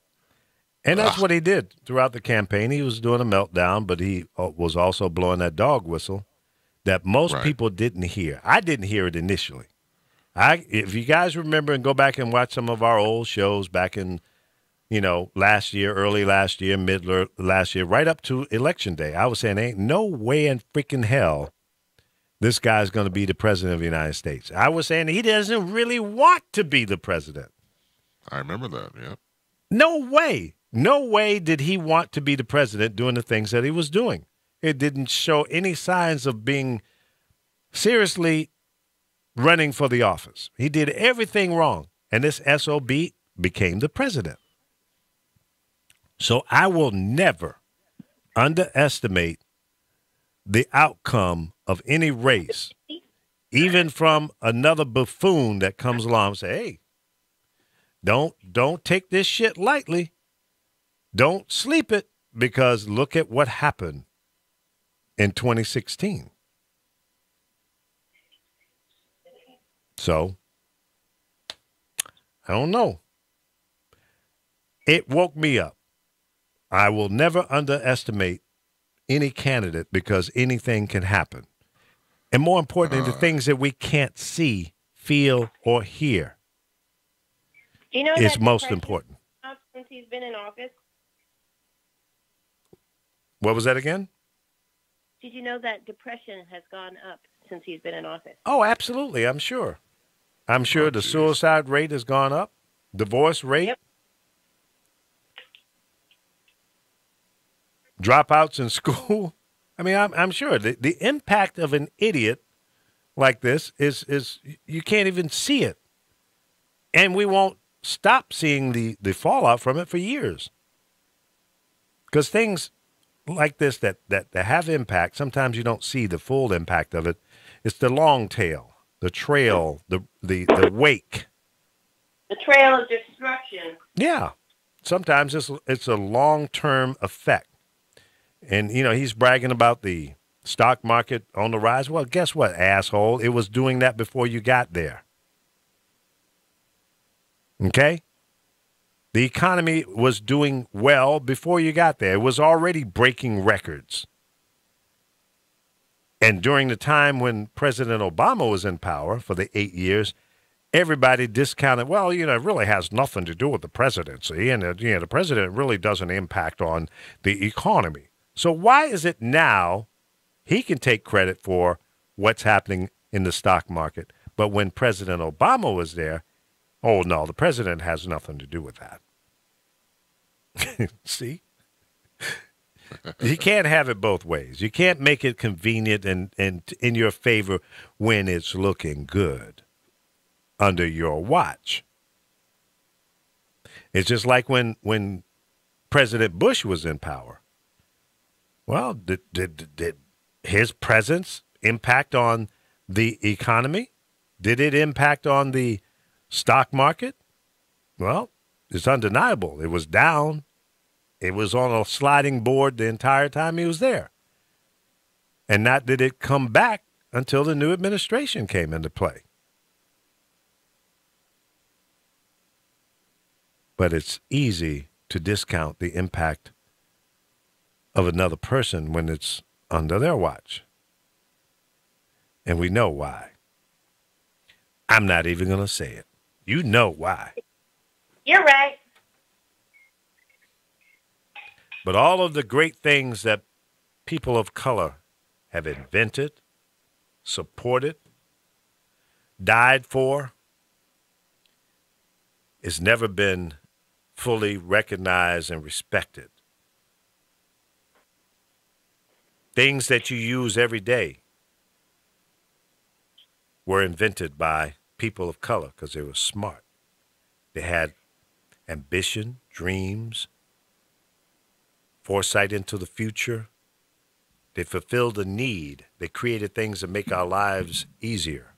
And that's what he did throughout the campaign. He was doing a meltdown, but he was also blowing that dog whistle that most people didn't hear. I didn't hear it initially. If you guys remember and go back and watch some of our old shows back in, last year, early last year, mid last year, right up to Election Day, I was saying, ain't no way in freaking hell this guy's going to be the president of the United States. I was saying he doesn't really want to be the president. I remember that, yeah. No way. No way did he want to be the president doing the things that he was doing. It didn't show any signs of being seriously running for the office. He did everything wrong, and this SOB became the president. So I will never underestimate the outcome of any race, even from another buffoon that comes along and say, hey, don't take this shit lightly. Don't sleep it, because look at what happened in 2016. So, I don't know. It woke me up. I will never underestimate any candidate because anything can happen. And more importantly, the things that we can't see, feel, or hear is most important. Since he's been in office? What was that again? Did you know that depression has gone up since he's been in office? Oh, absolutely. I'm sure. The suicide rate has gone up. Divorce rate. Yep. Dropouts in school. I mean, I'm sure the impact of an idiot like this is you can't even see it. And we won't stop seeing the fallout from it for years. Because things like this that have impact, sometimes you don't see the full impact of it. It's the long tail, the trail, the wake. The trail of destruction. Yeah. Sometimes it's a long-term effect. And, he's bragging about the stock market on the rise. Well, guess what, asshole? It was doing that before you got there. Okay? The economy was doing well before you got there. It was already breaking records. And during the time when President Obama was in power for the 8 years, everybody discounted, well, it really has nothing to do with the presidency. And, the president really doesn't impact on the economy. So why is it now he can take credit for what's happening in the stock market, but when President Obama was there, oh, no, the president has nothing to do with that. See? You can't have it both ways. You can't make it convenient and in your favor when it's looking good under your watch. It's just like when President Bush was in power. Well, did his presence impact on the economy? Did it impact on the stock market? Well, it's undeniable. It was down. It was on a sliding board the entire time he was there. And not did it come back until the new administration came into play. But it's easy to discount the impact of another person when it's under their watch. And we know why. I'm not even going to say it. You know why. You're right. But all of the great things that people of color have invented, supported, died for, has never been fully recognized and respected. Things that you use every day were invented by people of color because they were smart. They had ambition, dreams, foresight into the future. They fulfilled a need. They created things that make our lives easier.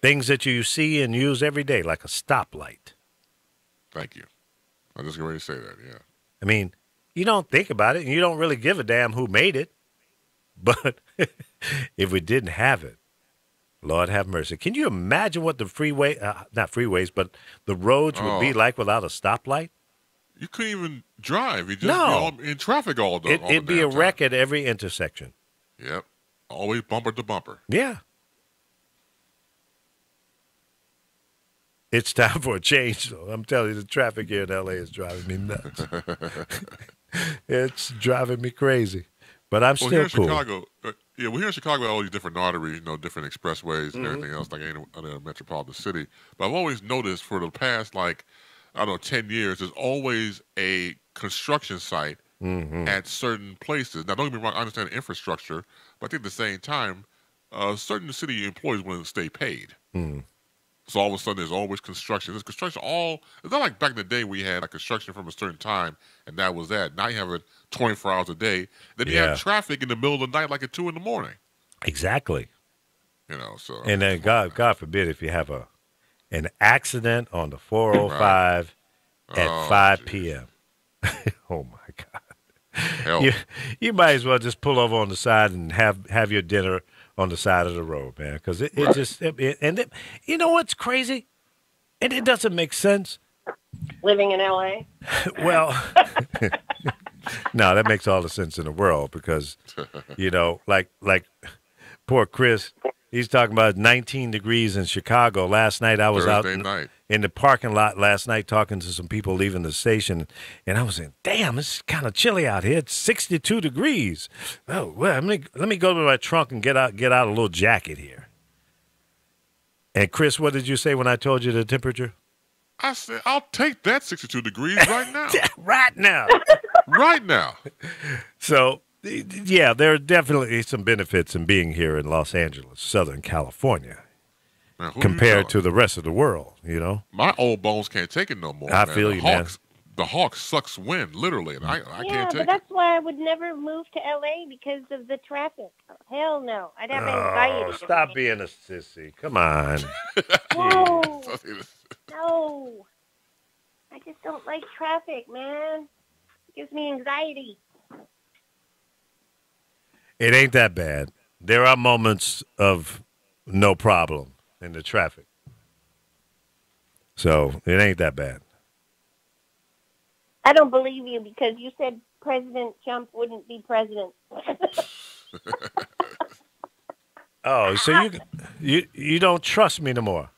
Things that you see and use every day, like a stoplight. Thank you. I was just going to say that, yeah. I mean, you don't think about it, and you don't really give a damn who made it. But if we didn't have it, Lord have mercy. Can you imagine what the not freeways, but the roads would be like without a stoplight? You couldn't even drive. You'd just be in traffic all day. It'd be a wreck at every intersection. Yep. Always bumper to bumper. Yeah. It's time for a change, though. I'm telling you, the traffic here in L.A. is driving me nuts. It's driving me crazy. But I'm still here cool. In Chicago, here in Chicago, all these different arteries, different expressways and everything else, like any other metropolitan city. But I've always noticed for the past, 10 years, there's always a construction site at certain places. Now, don't get me wrong, I understand infrastructure, but I think at the same time, certain city employees want to stay paid. So all of a sudden, there's always construction. There's construction it's not like back in the day where you had construction from a certain time, and that was that. Now you have it 24 hours a day. Then you have traffic in the middle of the night, like at 2 in the morning. Exactly. So. And then God forbid if you have an accident on the 405 at 5 p.m. Oh, my God. Help. You might as well just pull over on the side and have your dinner on the side of the road, man, because you know what's crazy? And it doesn't make sense. Living in L.A.? Well, no, that makes all the sense in the world because, like poor Chris, he's talking about 19 degrees in Chicago. Last night I was Thursday out in the parking lot last night talking to some people leaving the station, and I was saying, damn, it's kind of chilly out here. It's 62 degrees. Oh, well, let me go to my trunk and get out a little jacket here. And Chris, what did you say when I told you the temperature? I said, I'll take that 62 degrees right now. Right now. Right now. So, yeah, there are definitely some benefits in being here in Los Angeles, Southern California. Man, compared to the rest of the world, My old bones can't take it no more. I feel you, man. The Hawks sucks wind, literally, and I can't take it. Yeah, but that's why I would never move to L.A. because of the traffic. Hell no. I'd have anxiety. Stop being a sissy. Come on. No. No. I just don't like traffic, man. It gives me anxiety. It ain't that bad. There are moments of no problem in the traffic. So it ain't that bad. I don't believe you because you said President Trump wouldn't be president. Oh, so you don't trust me no more.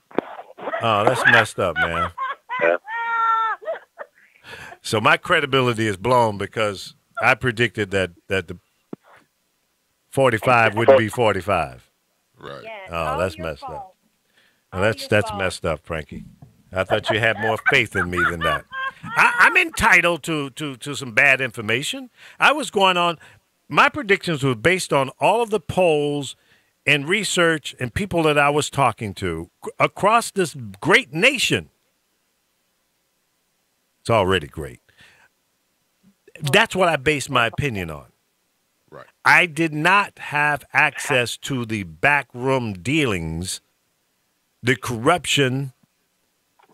Oh, that's messed up, man. So my credibility is blown because I predicted that the 45 wouldn't be 45. Right. Yeah, oh, that's messed up. Well, that's messed up, Frankie. I thought you had more faith in me than that. I'm entitled to some bad information. I was going on. My predictions were based on all of the polls and research and people that I was talking to across this great nation. It's already great. That's what I based my opinion on. Right. I did not have access to the backroom dealings, the corruption,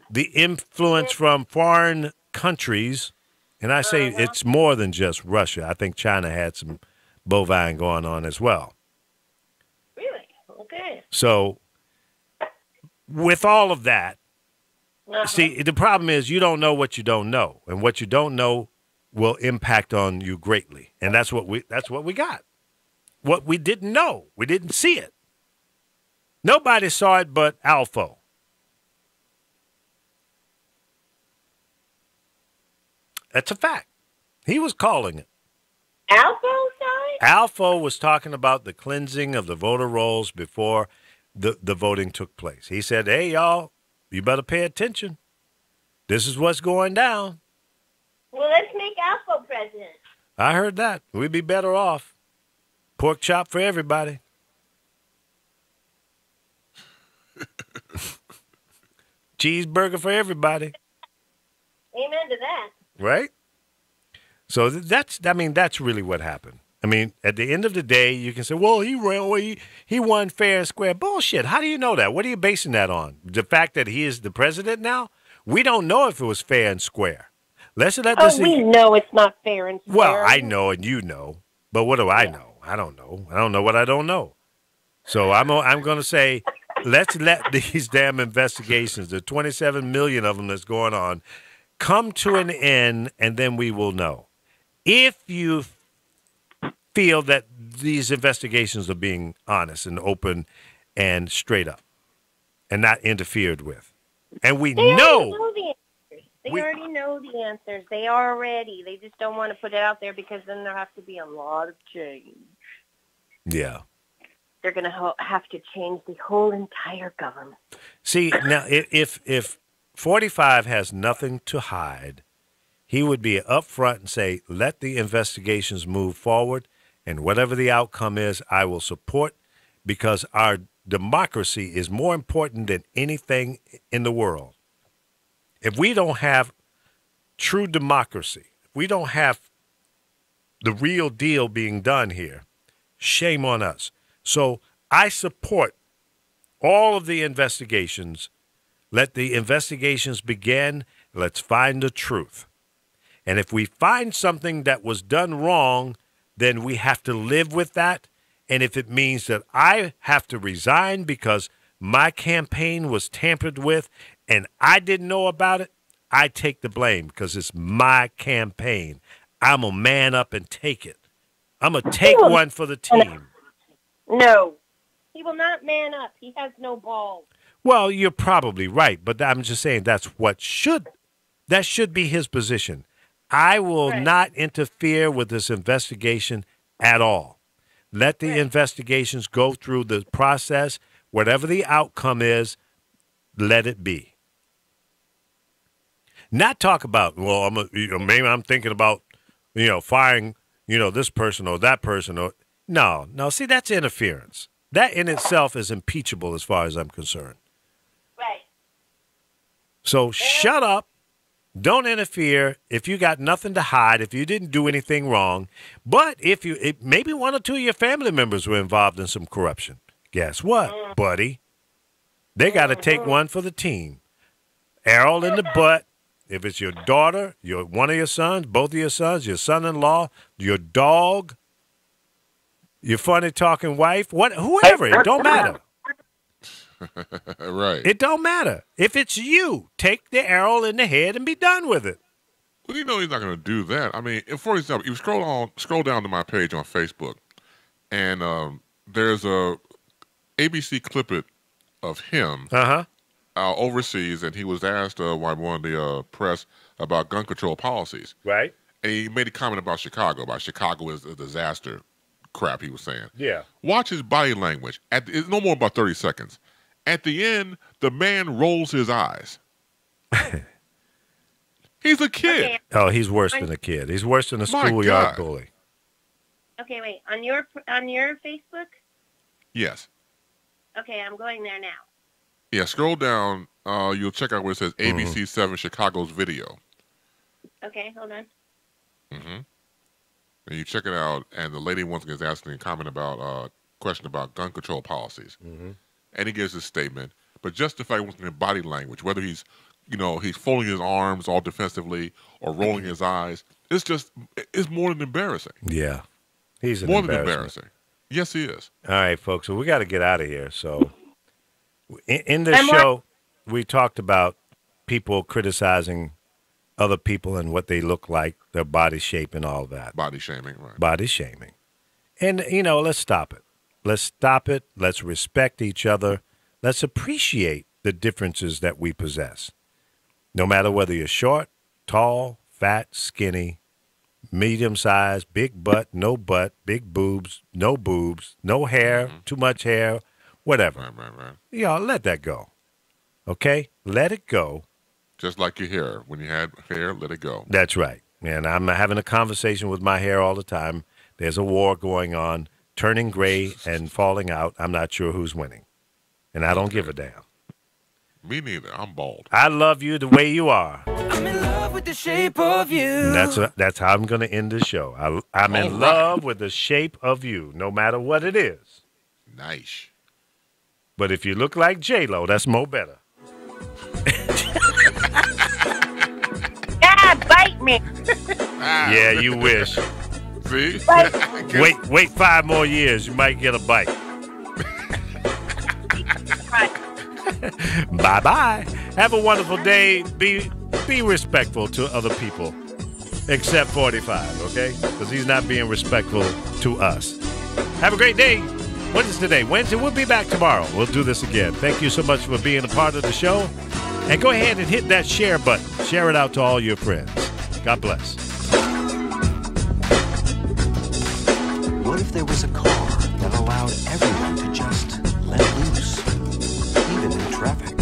the influence from foreign countries. And I say it's more than just Russia. I think China had some bovine going on as well. Really? Okay. So with all of that, see, the problem is you don't know what you don't know. And what you don't know will impact on you greatly. And that's what we got. What we didn't know. We didn't see it. Nobody saw it but Alfo. That's a fact. He was calling it. Alfo side? Alfo was talking about the cleansing of the voter rolls before the voting took place. He said, hey, y'all, you better pay attention. This is what's going down. Well, let's make Alfo president. I heard that. We'd be better off. Pork chop for everybody. Cheeseburger for everybody. Amen to that. Right? So that's really what happened. I mean, at the end of the day, you can say, well, he won fair and square. Bullshit. How do you know that? What are you basing that on? The fact that he is the president now? We don't know if it was fair and square. Let's let this. We know it's not fair and square. Well, I know and you know, but what do I know? I don't know. I don't know what I don't know. So I'm going to say, let's let these damn investigations, the 27 million of them that's going on, come to an end, and then we will know. If you feel that these investigations are being honest and open and straight up and not interfered with. And we know the answers. They already know the answers. They just don't want to put it out there because then there has to be a lot of change. Yeah. They're going to have to change the whole entire government. See, now, if 45 has nothing to hide, he would be upfront and say, let the investigations move forward, and whatever the outcome is, I will support, because our democracy is more important than anything in the world. If we don't have true democracy, if we don't have the real deal being done here, shame on us. So I support all of the investigations. Let the investigations begin. Let's find the truth. And if we find something that was done wrong, then we have to live with that. And if it means that I have to resign because my campaign was tampered with and I didn't know about it, I take the blame because it's my campaign. I'm a man up and take it. I'm going to take one for the team. No, he will not man up. He has no balls. Well, you're probably right, but I'm just saying that should be his position. I will not interfere with this investigation at all. Let the investigations go through the process. Whatever the outcome is, let it be. Not talk about, well, maybe I'm thinking about, firing, this person or that person. Or no. See, that's interference. That in itself is impeachable as far as I'm concerned. Right. So shut up. Don't interfere if you got nothing to hide, if you didn't do anything wrong. But if maybe one or two of your family members were involved in some corruption. Guess what, buddy? They got to take one for the team. Arrow in the butt. If it's your daughter, one of your sons, both of your sons, your son-in-law, your dog, your funny-talking wife, whoever, it don't matter. Right. It don't matter. If it's you, take the arrow in the head and be done with it. Well, he's not going to do that. I mean, for example, you scroll down to my page on Facebook, and there's a ABC clip of him overseas, and he was asked by one of the press about gun control policies. Right. And he made a comment about Chicago is a disaster crap he was saying. Yeah. Watch his body language. It's no more about 30 seconds. At the end, the man rolls his eyes. He's a kid. Okay. Oh, he's worse than a kid. He's worse than a schoolyard bully. Okay, wait. On your Facebook? Yes. Okay, I'm going there now. Yeah, scroll down. You'll check out where it says ABC 7 Chicago's video. Okay, hold on. Mm-hmm. And you check it out, and the lady once again is asking a comment about question about gun control policies. Mm-hmm. And he gives his statement, but just the fact once again body language, whether he's folding his arms all defensively or rolling his eyes, it's more than embarrassing. Yeah, he's more than embarrassing. Yes, he is. All right, folks. So we got to get out of here. So in this show, we talked about people criticizing other people and what they look like, their body shape and all that. Body shaming, right. Body shaming. And, let's stop it. Let's stop it. Let's respect each other. Let's appreciate the differences that we possess. No matter whether you're short, tall, fat, skinny, medium-sized, big butt, big boobs, no hair, too much hair, whatever. Right. Let that go. Okay? Let it go. Just like your hair. When you had hair, let it go. That's right. And I'm having a conversation with my hair all the time. There's a war going on, turning gray and falling out. I'm not sure who's winning. And I don't give a damn. Me neither. I'm bald. I love you the way you are. I'm in love with the shape of you. And that's how I'm going to end the show. I'm in love with the shape of you, no matter what it is. Nice. But if you look like J-Lo, that's more better. God, bite me. Yeah, you wish. See? Wait 5 more years. You might get a bite. Bye-bye. Have a wonderful day. Be respectful to other people. Except 45, okay? Because he's not being respectful to us. Have a great day. What is today? Wednesday. We'll be back tomorrow. We'll do this again. Thank you so much for being a part of the show. And go ahead and hit that share button. Share it out to all your friends. God bless. What if there was a car that allowed everyone to just let loose, even in traffic?